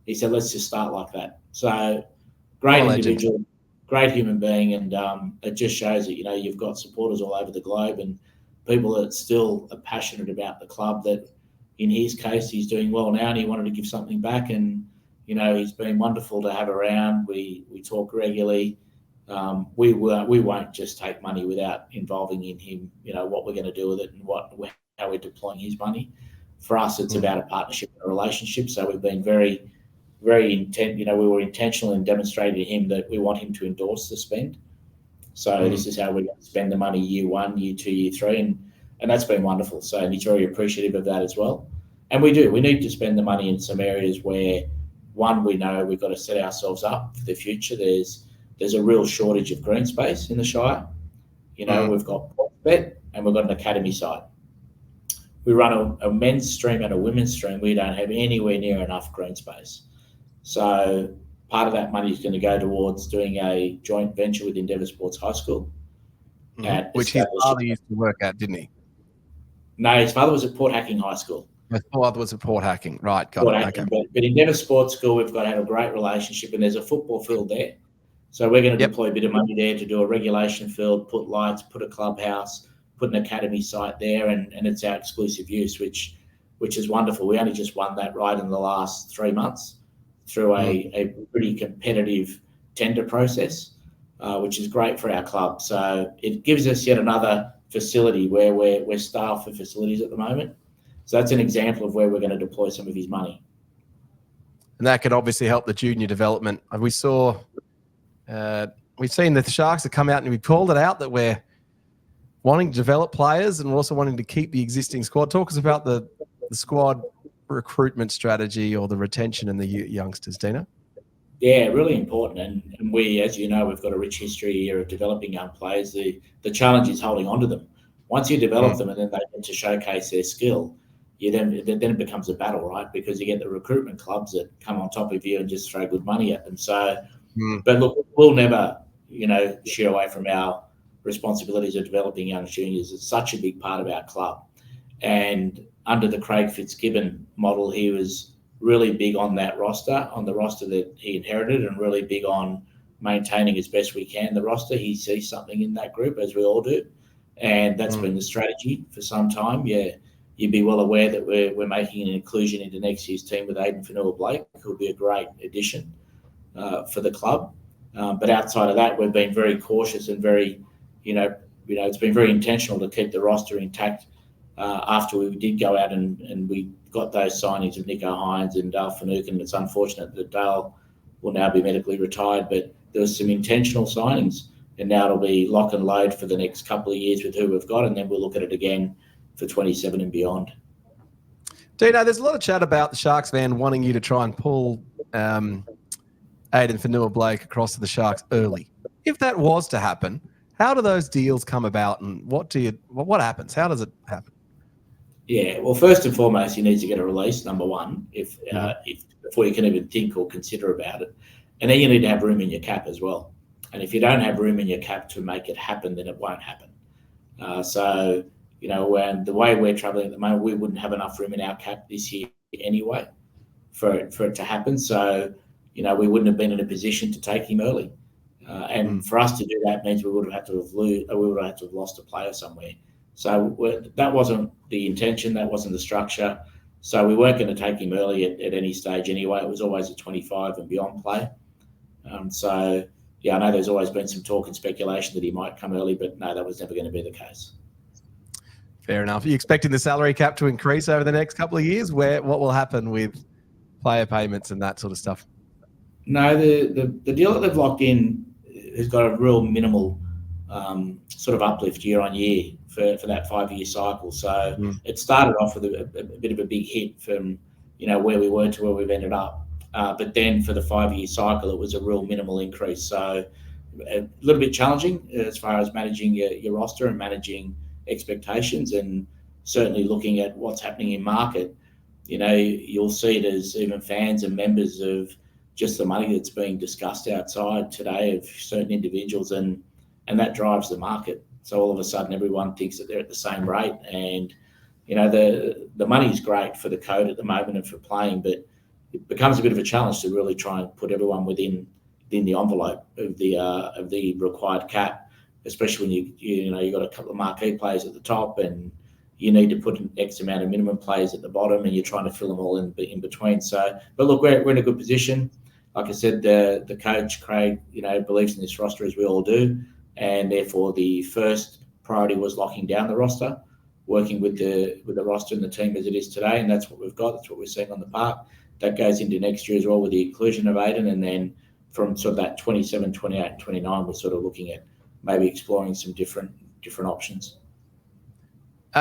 He said, let's just start like that. So great individual, great human being. And it just shows that, you've got supporters all over the globe and people that still are passionate about the club, that in his case, he's doing well now and he wanted to give something back. And, he's been wonderful to have around. We talk regularly. We won't just take money without involving in him, what we're going to do with it and how we're deploying his money. For us, it's about a partnership and a relationship. So we've been very, very intent. We were intentional in demonstrating to him that we want him to endorse the spend. So this is how we're going to spend the money year 1, year 2, year 3. And that's been wonderful. So, and he's very appreciative of that as well. And we need to spend the money in some areas where, one, we know we've got to set ourselves up for the future. There's a real shortage of green space in the Shire. We've got Bet and we've got an academy side. We run a men's stream and a women's stream. We don't have anywhere near enough green space. So part of that money is going to go towards doing a joint venture with Endeavour Sports High School. Which his father used to work at, didn't he? No, his father was at Port Hacking High School. His father was at Port Hacking. Right, got it. Okay. But Endeavour Sports School, we've got to have a great relationship, and there's a football field there. So we're going to deploy a bit of money there to do a regulation field, put lights, put a clubhouse, put an academy site there, and it's our exclusive use, which is wonderful. We only just won that right in the last 3 months through a pretty competitive tender process, which is great for our club. So it gives us yet another facility where we're starved for facilities at the moment. So that's an example of where we're going to deploy some of his money. And that could obviously help the junior development. We've seen that the Sharks have come out and we've called it out that we're wanting to develop players and we're also wanting to keep the existing squad. Talk us about the squad recruitment strategy or the retention in the youngsters, Dino. Yeah, really important. And we, as you know, we've got a rich history here of developing young players. The challenge is holding on to them. Once you develop them and then they get to showcase their skill, then it becomes a battle, right? Because you get the recruitment clubs that come on top of you and just throw good money at them. So, but look, we'll never, shy away from our responsibilities of developing young juniors. It's such a big part of our club. And under the Craig Fitzgibbon model, he was really big on that roster, on the roster that he inherited, and really big on maintaining as best we can the roster. He sees something in that group, as we all do. And that's been the strategy for some time. Yeah, you'd be well aware that we're making an inclusion into next year's team with Aiden Fanua-Blake, who'll be a great addition for the club. But outside of that, we've been very cautious and very, it's been very intentional to keep the roster intact after we did go out and we got those signings of Nico Hines and Dale Finucane. It's unfortunate that Dale will now be medically retired, but there was some intentional signings, and now it'll be lock and load for the next couple of years with who we've got, and then we'll look at it again for 27 and beyond. Dino, there's a lot of chat about the Sharks fan wanting you to try and pull Aiden Fanua-Blake across to the Sharks early. If that was to happen, how do those deals come about, and what happens? How does it happen? Yeah, well, first and foremost, you need to get a release, number one, if before you can even think or consider about it. And then you need to have room in your cap as well. And if you don't have room in your cap to make it happen, then it won't happen. When the way we're traveling at the moment, we wouldn't have enough room in our cap this year anyway for it to happen. So, we wouldn't have been in a position to take him early. And for us to do that means we would have had to have lost a player somewhere. So that wasn't the intention. That wasn't the structure. So we weren't going to take him early at any stage anyway. It was always a 25 and beyond play. yeah, I know there's always been some talk and speculation that he might come early, but no, that was never going to be the case. Fair enough. Are you expecting the salary cap to increase over the next couple of years? What will happen with player payments and that sort of stuff? No, the deal that they've locked in has got a real minimal sort of uplift year on year for that 5-year cycle. So it started off with a bit of a big hit from, where we were to where we've ended up. But then for the 5-year cycle, it was a real minimal increase. So a little bit challenging as far as managing your roster and managing expectations, and certainly looking at what's happening in market. You'll see it as even fans and members of just the money that's being discussed outside today of certain individuals, and that drives the market. So all of a sudden, everyone thinks that they're at the same rate, and the money is great for the code at the moment and for playing, but it becomes a bit of a challenge to really try and put everyone within the envelope of the required cap, especially when you've got a couple of marquee players at the top, and you need to put an X amount of minimum players at the bottom, and you're trying to fill them all in between. So, but look, we're in a good position. Like I said, the coach Craig, believes in this roster as we all do, and therefore the first priority was locking down the roster, working with the roster and the team as it is today, and that's what we've got. That's what we're seeing on the park. That goes into next year as well with the inclusion of Aiden, and then from sort of that 27, 28, and 29, we're sort of looking at maybe exploring some different options.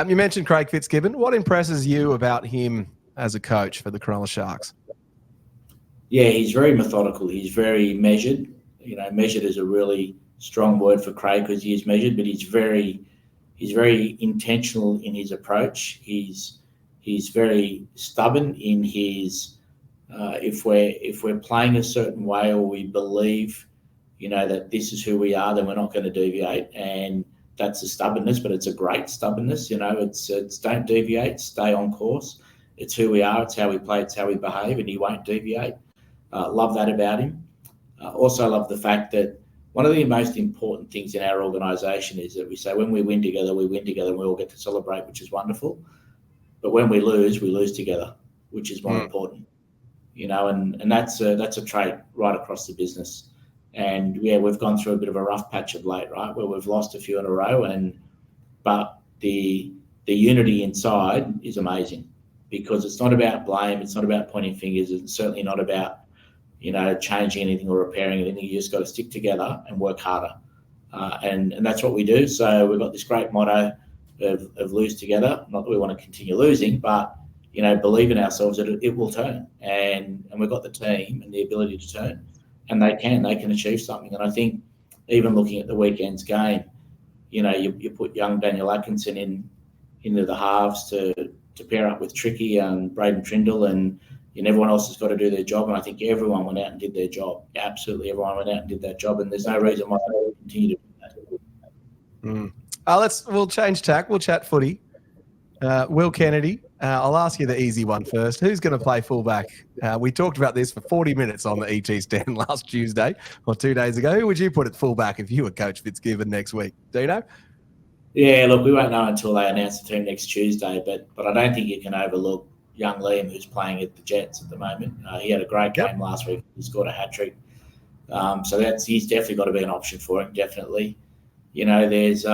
You mentioned Craig Fitzgibbon. What impresses you about him as a coach for the Cronulla Sharks? Yeah, he's very methodical. He's very measured. Measured is a really strong word for Craig because he is measured, but he's very intentional in his approach. He's very stubborn in his if we're playing a certain way, or we believe that this is who we are, then we're not going to deviate, and that's a stubbornness, but it's a great stubbornness. It's don't deviate, stay on course. It's who we are, it's how we play, it's how we behave, and he won't deviate. Love that about him. Also love the fact that one of the most important things in our organisation is that we say when we win together, and we all get to celebrate, which is wonderful. But when we lose together, which is more important. And that's a trait right across the business. And yeah, we've gone through a bit of a rough patch of late, right, where we've lost a few in a row, but the unity inside is amazing, because it's not about blame, it's not about pointing fingers, it's certainly not about changing anything or repairing anything. You just got to stick together and work harder, and that's what we do. So we've got this great motto of lose together. Not that we want to continue losing, but believe in ourselves that it will turn, and we've got the team and the ability to turn, and they can achieve something. And I think even looking at the weekend's game, you put young Daniel Atkinson into the halves to pair up with Tricky and Braden Trindle, and everyone else has got to do their job. And I think everyone went out and did their job. Absolutely, everyone went out and did that job, and there's no reason why they will continue to do that. We'll change tack. We'll chat footy. Will Kennedy, I'll ask you the easy one first. Who's going to play fullback? We talked about this for 40 minutes on the ET stand last Tuesday or 2 days ago. Who would you put at fullback if you were Coach Fitzgibbon next week? Dino? Yeah, look, we won't know until they announce the team next Tuesday, but I don't think you can overlook young Liam, who's playing at the Jets at the moment. He had a great game last week. He scored a hat-trick. So he's definitely got to be an option for him, definitely. There's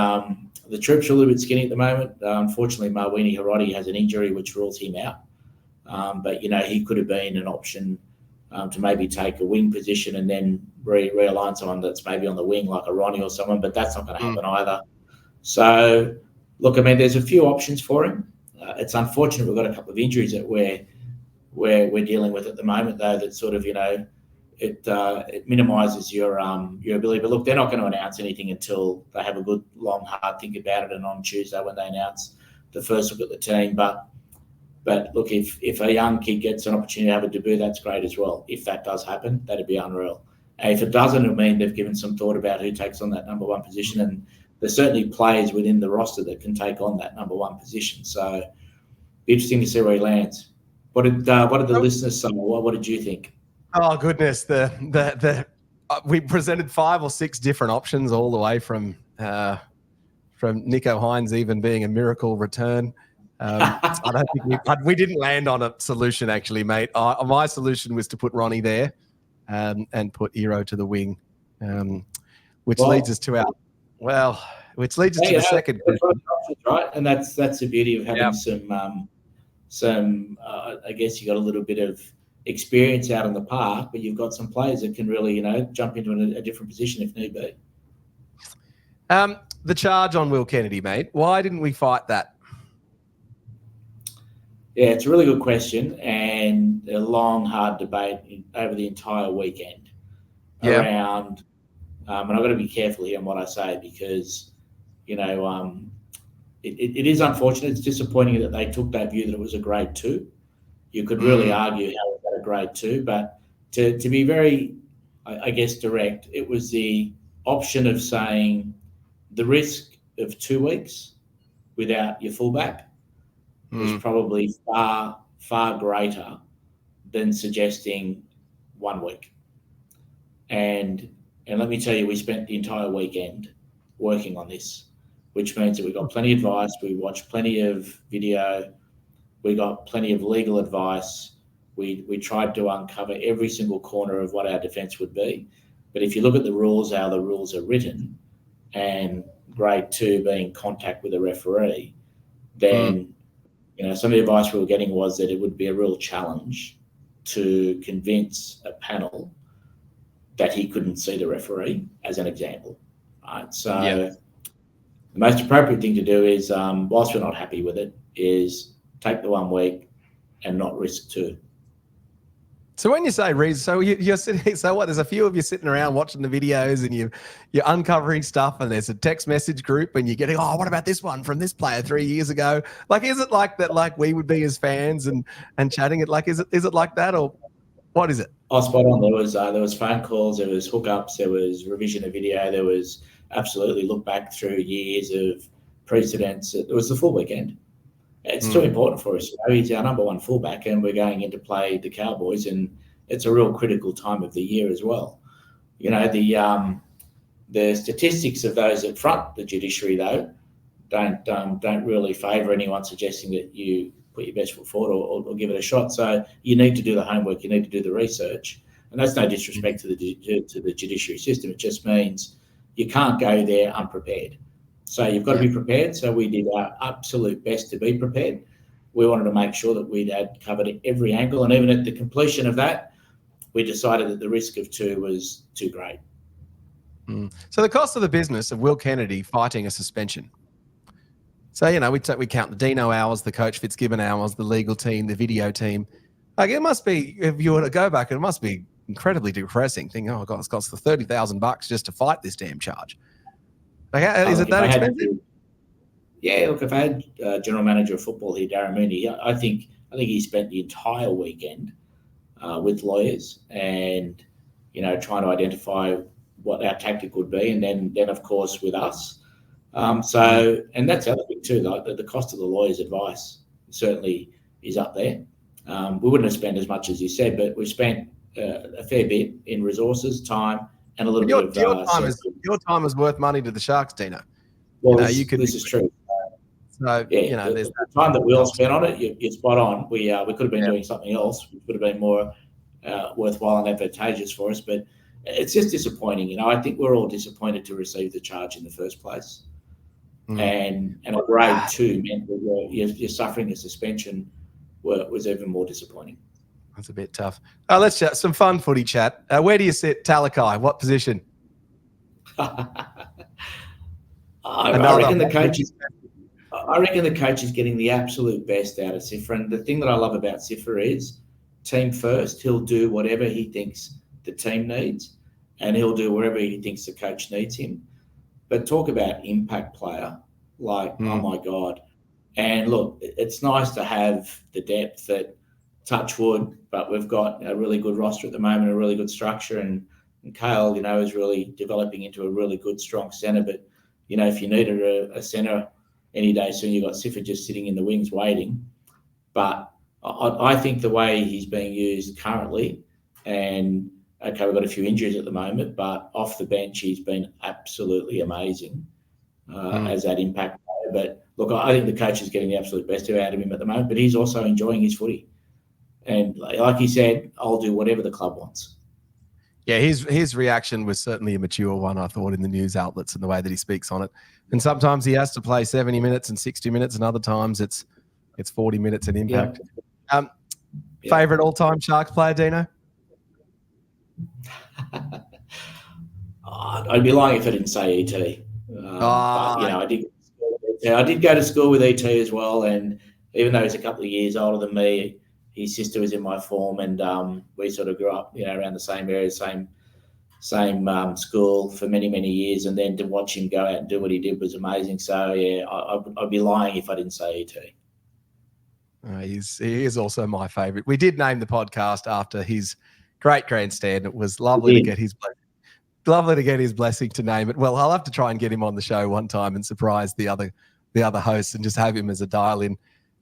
the troops are a little bit skinny at the moment. Unfortunately, Mawini Hiroti has an injury which rules him out. But he could have been an option to maybe take a wing position and then realign someone that's maybe on the wing, like a Ronnie or someone, but that's not going to happen either. So, look, there's a few options for him. It's unfortunate we've got a couple of injuries that we're dealing with at the moment, though, that sort of, it minimises your ability. But look, they're not going to announce anything until they have a good, long, hard think about it, and on Tuesday when they announce the first look at the team. But look, if a young kid gets an opportunity to have a debut, that's great as well. If that does happen, that'd be unreal. And if it doesn't, it'll mean they've given some thought about who takes on that number one position, and there's certainly players within the roster that can take on that number one position. So be interesting to see where he lands. What did the listeners say? What did you think? Oh goodness, we presented 5 or 6 different options, all the way from Nico Hines even being a miracle return. I don't think we didn't land on a solution, actually, mate. My solution was to put Ronnie there and put Iro to the wing. which Well, leads us to which leads us to the second question. Right, and that's the beauty of having some. I guess you got a little bit of experience out in the park, but you've got some players that can really, jump into a different position if need be. The charge on Will Kennedy, mate. Why didn't we fight that? Yeah, it's a really good question, and a long, hard debate over the entire weekend around. And I've got to be careful here on what I say because, it is unfortunate. It's disappointing that they took that view that it was a grade 2. You could really argue how it was a grade 2, but to be very, I guess, direct, it was the option of saying the risk of 2 weeks without your fullback was probably far, far greater than suggesting 1 week. And let me tell you, we spent the entire weekend working on this, which means that we got plenty of advice. We watched plenty of video. We got plenty of legal advice. We tried to uncover every single corner of what our defence would be. But if you look at the rules, how the rules are written, and grade 2 being contact with a referee, then some of the advice we were getting was that it would be a real challenge to convince a panel that he couldn't see the referee, as an example. Right? So the most appropriate thing to do is, whilst we're not happy with it, is take the 1 week and not risk 2. So when you say so you're sitting. So what? There's a few of you sitting around watching the videos, and you're uncovering stuff, and there's a text message group, and you're getting, what about this one from this player 3 years ago? Like, is it like that? Like we would be as fans and chatting it? Like, is it like that, or what is it? Oh, spot on. There was phone calls, there was hookups, there was revision of video, there was absolutely look back through years of precedents. It was the full weekend. It's too important for us. He's our number 1 fullback, and we're going in to play the Cowboys, and it's a real critical time of the year as well. The statistics of those that front the judiciary, though, don't really favour anyone suggesting that you put your best foot forward or give it a shot. So you need to do the homework, you need to do the research, and that's no disrespect to the judiciary system. It just means you can't go there unprepared. So you've got to be prepared. So we did our absolute best to be prepared. We wanted to make sure that we'd had covered every angle. And even at the completion of that, we decided that the risk of 2 was too great. So the cost of the business of Will Kennedy fighting a suspension. So, we count the Dino hours, the coach Fitzgibbon hours, the legal team, the video team. Like, it must be, if you were to go back, it must be incredibly depressing. Thinking, oh God, it's cost the $30,000 just to fight this damn charge. Like, is it that expensive? Look, if I had general manager of football here, Darren Mooney, I think he spent the entire weekend with lawyers and, trying to identify what our tactic would be, and then of course with us. And that's the other thing too, like the cost of the lawyer's advice certainly is up there. We wouldn't have spent as much as you said, but we've spent a fair bit in resources, time, and a little bit of your time is worth money to the Sharks, Dino. Well, this is true. So there's the time that we all spent on it. You're spot on. We could have been doing something else, which would have been more worthwhile and advantageous for us. But it's just disappointing. I think we're all disappointed to receive the charge in the first place, and a grade 2 meant that you're suffering a suspension. Was even more disappointing. That's a bit tough. Let's chat some fun footy chat. Where do you sit, Talakai? What position? I reckon the coach is getting the absolute best out of Sifra. And the thing that I love about Sifra is team first. He'll do whatever he thinks the team needs, and he'll do wherever he thinks the coach needs him. But talk about impact player, oh my God. And look, it's nice to have the depth that touch wood, but we've got a really good roster at the moment, a really good structure, and Kale, is really developing into a really good, strong centre. But, if you needed a centre any day soon, you've got Sifra just sitting in the wings waiting. But I think the way he's being used currently, and okay, we've got a few injuries at the moment, but off the bench, he's been absolutely amazing as that impact player. But look, I think the coach is getting the absolute best out of him at the moment, but he's also enjoying his footy. And like he said, I'll do whatever the club wants. Yeah, his reaction was certainly a mature one, I thought, in the news outlets and the way that he speaks on it. And sometimes he has to play 70 minutes and 60 minutes, and other times it's 40 minutes in impact. Yeah. Favorite all-time Sharks player, Dino? I'd be lying if I didn't say ET. But I did go to school with ET as well, and even though he's a couple of years older than me, his sister was in my form, and we sort of grew up, around the same area, same school for many, many years, and then to watch him go out and do what he did was amazing. So yeah, I'd be lying if I didn't say ET. He is also my favourite. We did name the podcast after his great grandstand. It was lovely to get his blessing to name it. Well, I'll have to try and get him on the show one time and surprise the other hosts and just have him as a dial-in.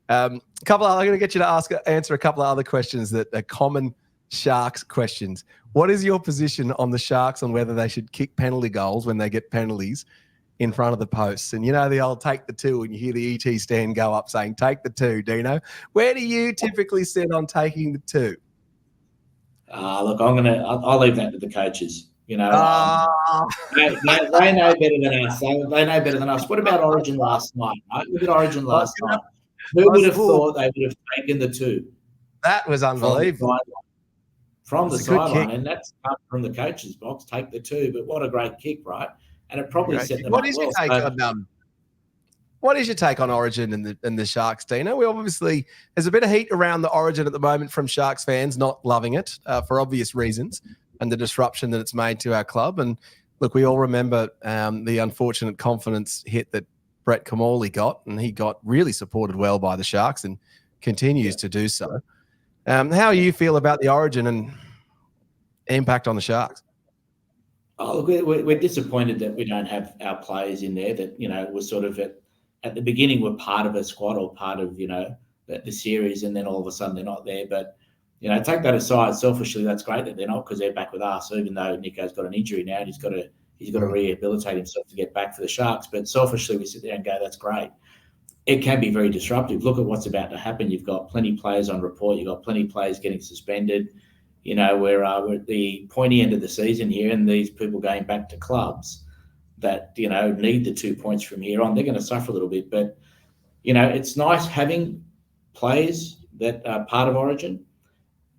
I'm going to get you to answer a couple of other questions that are common Sharks questions. What is your position on the Sharks on whether they should kick penalty goals when they get penalties in front of the posts? And the old take the two, and you hear the ET stand go up saying, take the two, Dino. Where do you typically sit on taking the two? Look, I'll leave that to the coaches. They know better than us. They know better than us. What about Origin last night? Right? Look at Origin last night. Who would have thought they would have taken the two? That was unbelievable. From the sideline, and that's come from the coach's box. Take the two, but what a great kick, right? And it probably set them up well. What is your take on Origin and the Sharks, Dino? We obviously, there's a bit of heat around the Origin at the moment from Sharks fans not loving it for obvious reasons, and the disruption that it's made to our club. And look, we all remember the unfortunate confidence hit that Brett Kamali got, and he got really supported well by the Sharks and continues to do so. How do you feel about the Origin and impact on the Sharks? Oh, look, we're disappointed that we don't have our players in there that, were sort of at the beginning were part of a squad or part of, the series, and then all of a sudden they're not there. But, take that aside, selfishly, that's great that they're not, because they're back with us, even though Nico's got an injury now and he's got to rehabilitate himself to get back for the Sharks. But selfishly, we sit there and go, that's great. It can be very disruptive. Look at what's about to happen. You've got plenty of players on report. You've got plenty of players getting suspended. We're at the pointy end of the season here, and these people going back to clubs that, need the 2 points from here on, they're going to suffer a little bit. But, it's nice having players that are part of Origin.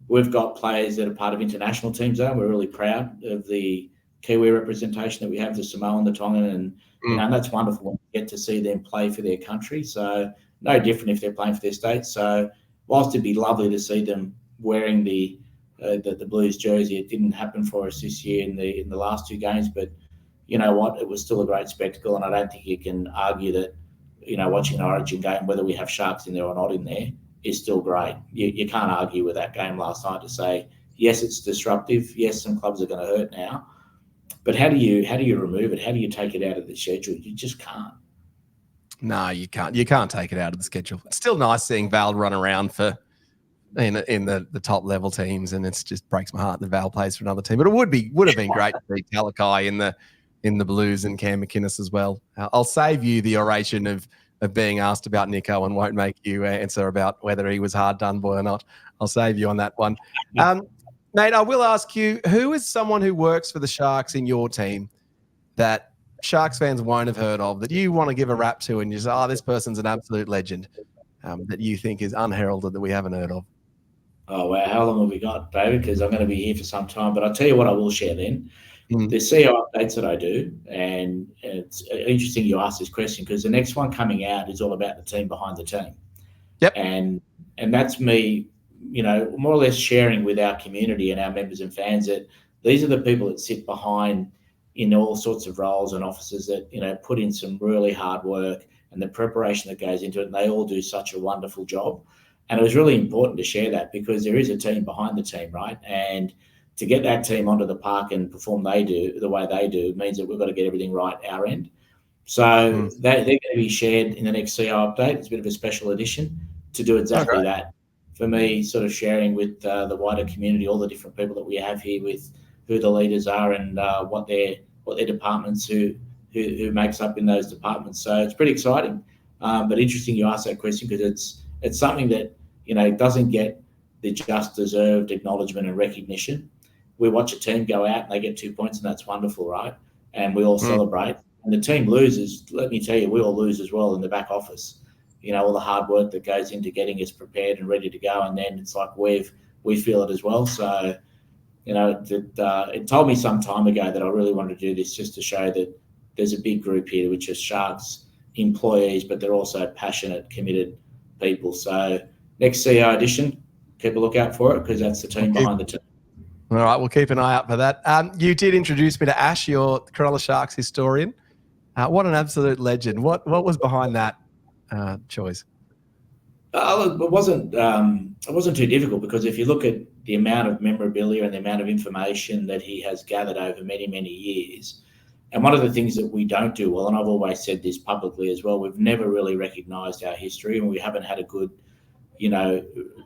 We've got players that are part of international teams, though. We're really proud of the Kiwi representation that we have, the Samoan, the Tongan, and and that's wonderful when you get to see them play for their country. So no different if they're playing for their state. So whilst it'd be lovely to see them wearing the Blues jersey, it didn't happen for us this year in the last two games. But you know what? It was still a great spectacle, and I don't think you can argue that, watching an Origin game, whether we have Sharks in there or not in there, is still great. You can't argue with that game last night to say, yes, it's disruptive. Yes, some clubs are going to hurt now. But how do you remove it? How do you take it out of the schedule? You just can't. No, you can't. You can't take it out of the schedule. It's still nice seeing Val run around in the top level teams, and it just breaks my heart that Val plays for another team. But it would have been great to see Talakai in the Blues and Cam McInnes as well. I'll save you the oration of being asked about Nico and won't make you answer about whether he was hard done by or not. I'll save you on that one. Nate, I will ask you, who is someone who works for the Sharks in your team that Sharks fans won't have heard of, that you want to give a rap to and you say, this person's an absolute legend, that you think is unheralded that we haven't heard of? Oh, wow. How long have we got, David? Because I'm going to be here for some time. But I'll tell you what I will share then. The CEO updates that I do, and it's interesting you ask this question because the next one coming out is all about the team behind the team. Yep. And that's me, more or less sharing with our community and our members and fans that these are the people that sit behind in all sorts of roles and offices that, put in some really hard work and the preparation that goes into it. And they all do such a wonderful job. And it was really important to share that because there is a team behind the team, right? And to get that team onto the park and perform the way they do means that we've got to get everything right our end. So they're going to be shared in the next CEO update. It's a bit of a special edition to do exactly that. For me, sort of sharing with the wider community, all the different people that we have here with who the leaders are and what their departments, who makes up in those departments. So it's pretty exciting, but interesting you ask that question because it's something that, doesn't get the just deserved acknowledgement and recognition. we watch a team go out and they get 2 points, and that's wonderful, right? And we all celebrate. And the team loses. Let me tell you, we all lose as well in the back office. All the hard work that goes into getting us prepared and ready to go, and then it's like we feel it as well. So, it told me some time ago that I really wanted to do this just to show that there's a big group here, which is Sharks employees, but they're also passionate, committed people. So next CEO edition, keep a lookout for it, because that's the team behind the team. All right, we'll keep an eye out for that. You did introduce me to Ash, your Cronulla Sharks historian. What an absolute legend. What was behind that choice? It wasn't too difficult, because if you look at the amount of memorabilia and the amount of information that he has gathered over many, many years, and one of the things that we don't do well, and I've always said this publicly as well, we've never really recognised our history, and we haven't had a good,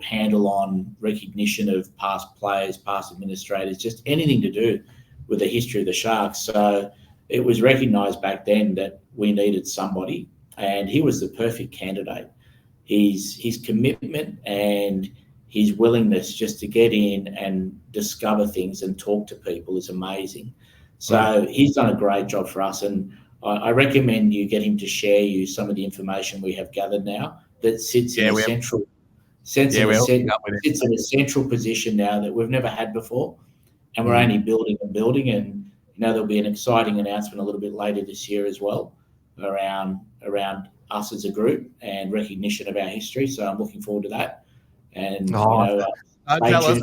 handle on recognition of past players, past administrators, just anything to do with the history of the Sharks. So it was recognised back then that we needed somebody, and he was the perfect candidate. His commitment and his willingness just to get in and discover things and talk to people is amazing. So he's done a great job for us, and I recommend you get him to share you some of the information we have gathered now that sits in a central position now that we've never had before, and we're only building and building. And there'll be an exciting announcement a little bit later this year as well around us as a group and recognition of our history. So I'm looking forward to that. And tell us,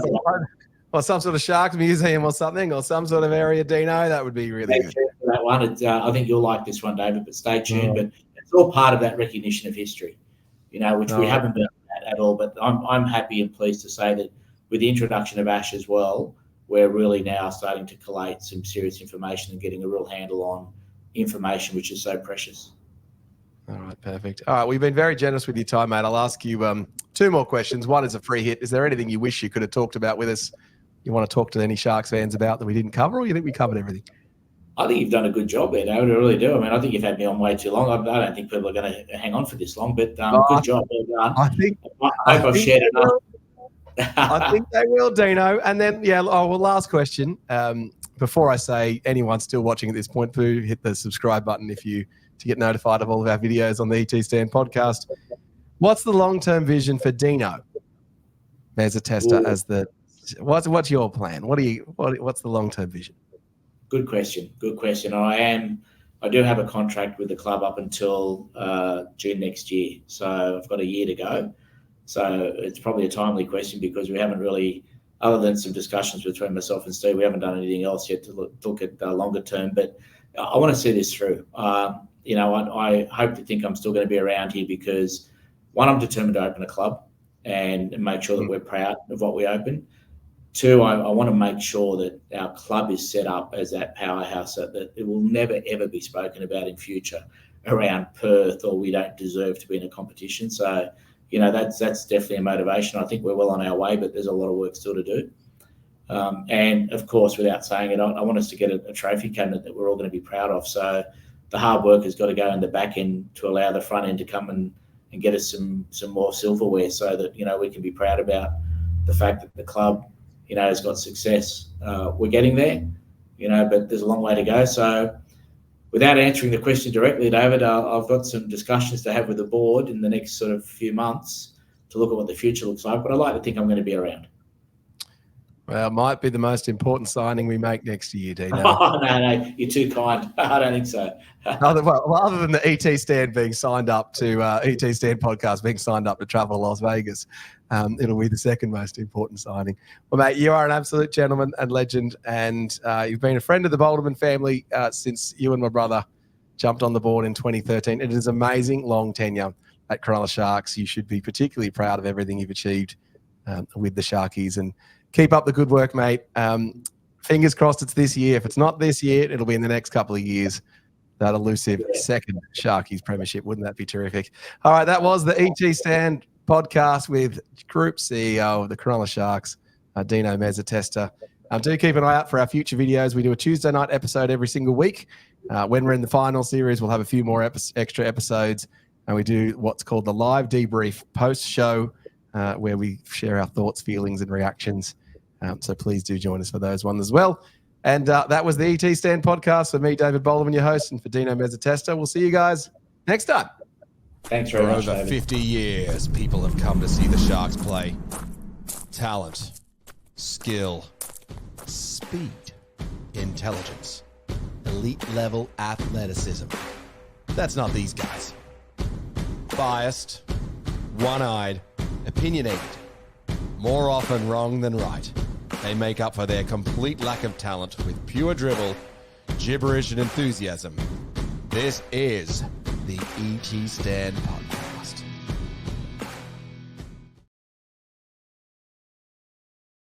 or some sort of Sharks museum or something, or some sort of area, Dino. That would be really good. For that one, I think you'll like this one, David. But stay tuned. But it's all part of that recognition of history, which we haven't been at all. But I'm happy and pleased to say that with the introduction of Ash as well, we're really now starting to collate some serious information and getting a real handle on information which is so precious. All right, perfect. All right, we've been very generous with your time, mate. I'll ask you 2 more questions. One is a free hit. Is there anything you wish you could have talked about with us, you want to talk to any Sharks fans about that we didn't cover, or you think we covered everything? I think you've done a good job there, David. I really do. I mean, I think you've had me on way too long. I don't think people are going to hang on for this long, but good job. Well done. I hope I've shared enough. I think they will, Dino. And then, last question. Before I say anyone still watching at this point, do hit the subscribe button to get notified of all of our videos on the ET Stand podcast. What's the long-term vision for Dino Mezzatesta as the? What's your plan? What's the long-term vision? Good question. I do have a contract with the club up until June next year, so I've got a year to go. So it's probably a timely question, because we haven't really, other than some discussions between myself and Steve, we haven't done anything else yet to look at the longer term. But I want to see this through. I hope to think I'm still going to be around here because, one, I'm determined to open a club and make sure that we're proud of what we open. 2, I want to make sure that our club is set up as that powerhouse, so that it will never, ever be spoken about in future around Perth, or we don't deserve to be in a competition. So, that's definitely a motivation. I think we're well on our way, but there's a lot of work still to do. And, of course, without saying it, I want us to get a trophy cabinet that we're all going to be proud of. So the hard work has got to go in the back end to allow the front end to come and get us some more silverware, so that, we can be proud about the fact that the club, has got success. We're getting there, but there's a long way to go. So without answering the question directly, David, I've got some discussions to have with the board in the next sort of few months to look at what the future looks like. But I like to think I'm going to be around. Well, it might be the most important signing we make next year, Dino. Oh, no, you're too kind. I don't think so. Other than the ET Stand being signed up to ET Stand podcast being signed up to travel to Las Vegas, it'll be the second most important signing. Well, mate, you are an absolute gentleman and legend, and you've been a friend of the Bolderman family since you and my brother jumped on the board in 2013. It is amazing long tenure at Cronulla Sharks. You should be particularly proud of everything you've achieved with the Sharkies, and keep up the good work, mate. Fingers crossed it's this year. If it's not this year, it'll be in the next couple of years. That elusive second Sharkies premiership. Wouldn't that be terrific? All right, that was the ET Stand podcast with Group CEO of the Cronulla Sharks, Dino Mezzatesta. Do keep an eye out for our future videos. We do a Tuesday night episode every single week. When we're in the final series, we'll have a few more extra episodes, and we do what's called the live debrief post-show, where we share our thoughts, feelings, and reactions So please do join us for those ones as well. And that was the ET Stand podcast for me, David Boldo, your host, and for Dino Mezzatesta. We'll see you guys next time. Thanks very For much, over David. 50 years, people have come to see the Sharks play. Talent, skill, speed, intelligence, elite level athleticism. That's not these guys. Biased, one-eyed, opinionated, more often wrong than right. They make up for their complete lack of talent with pure dribble, gibberish, and enthusiasm. This is the ET Stand Podcast.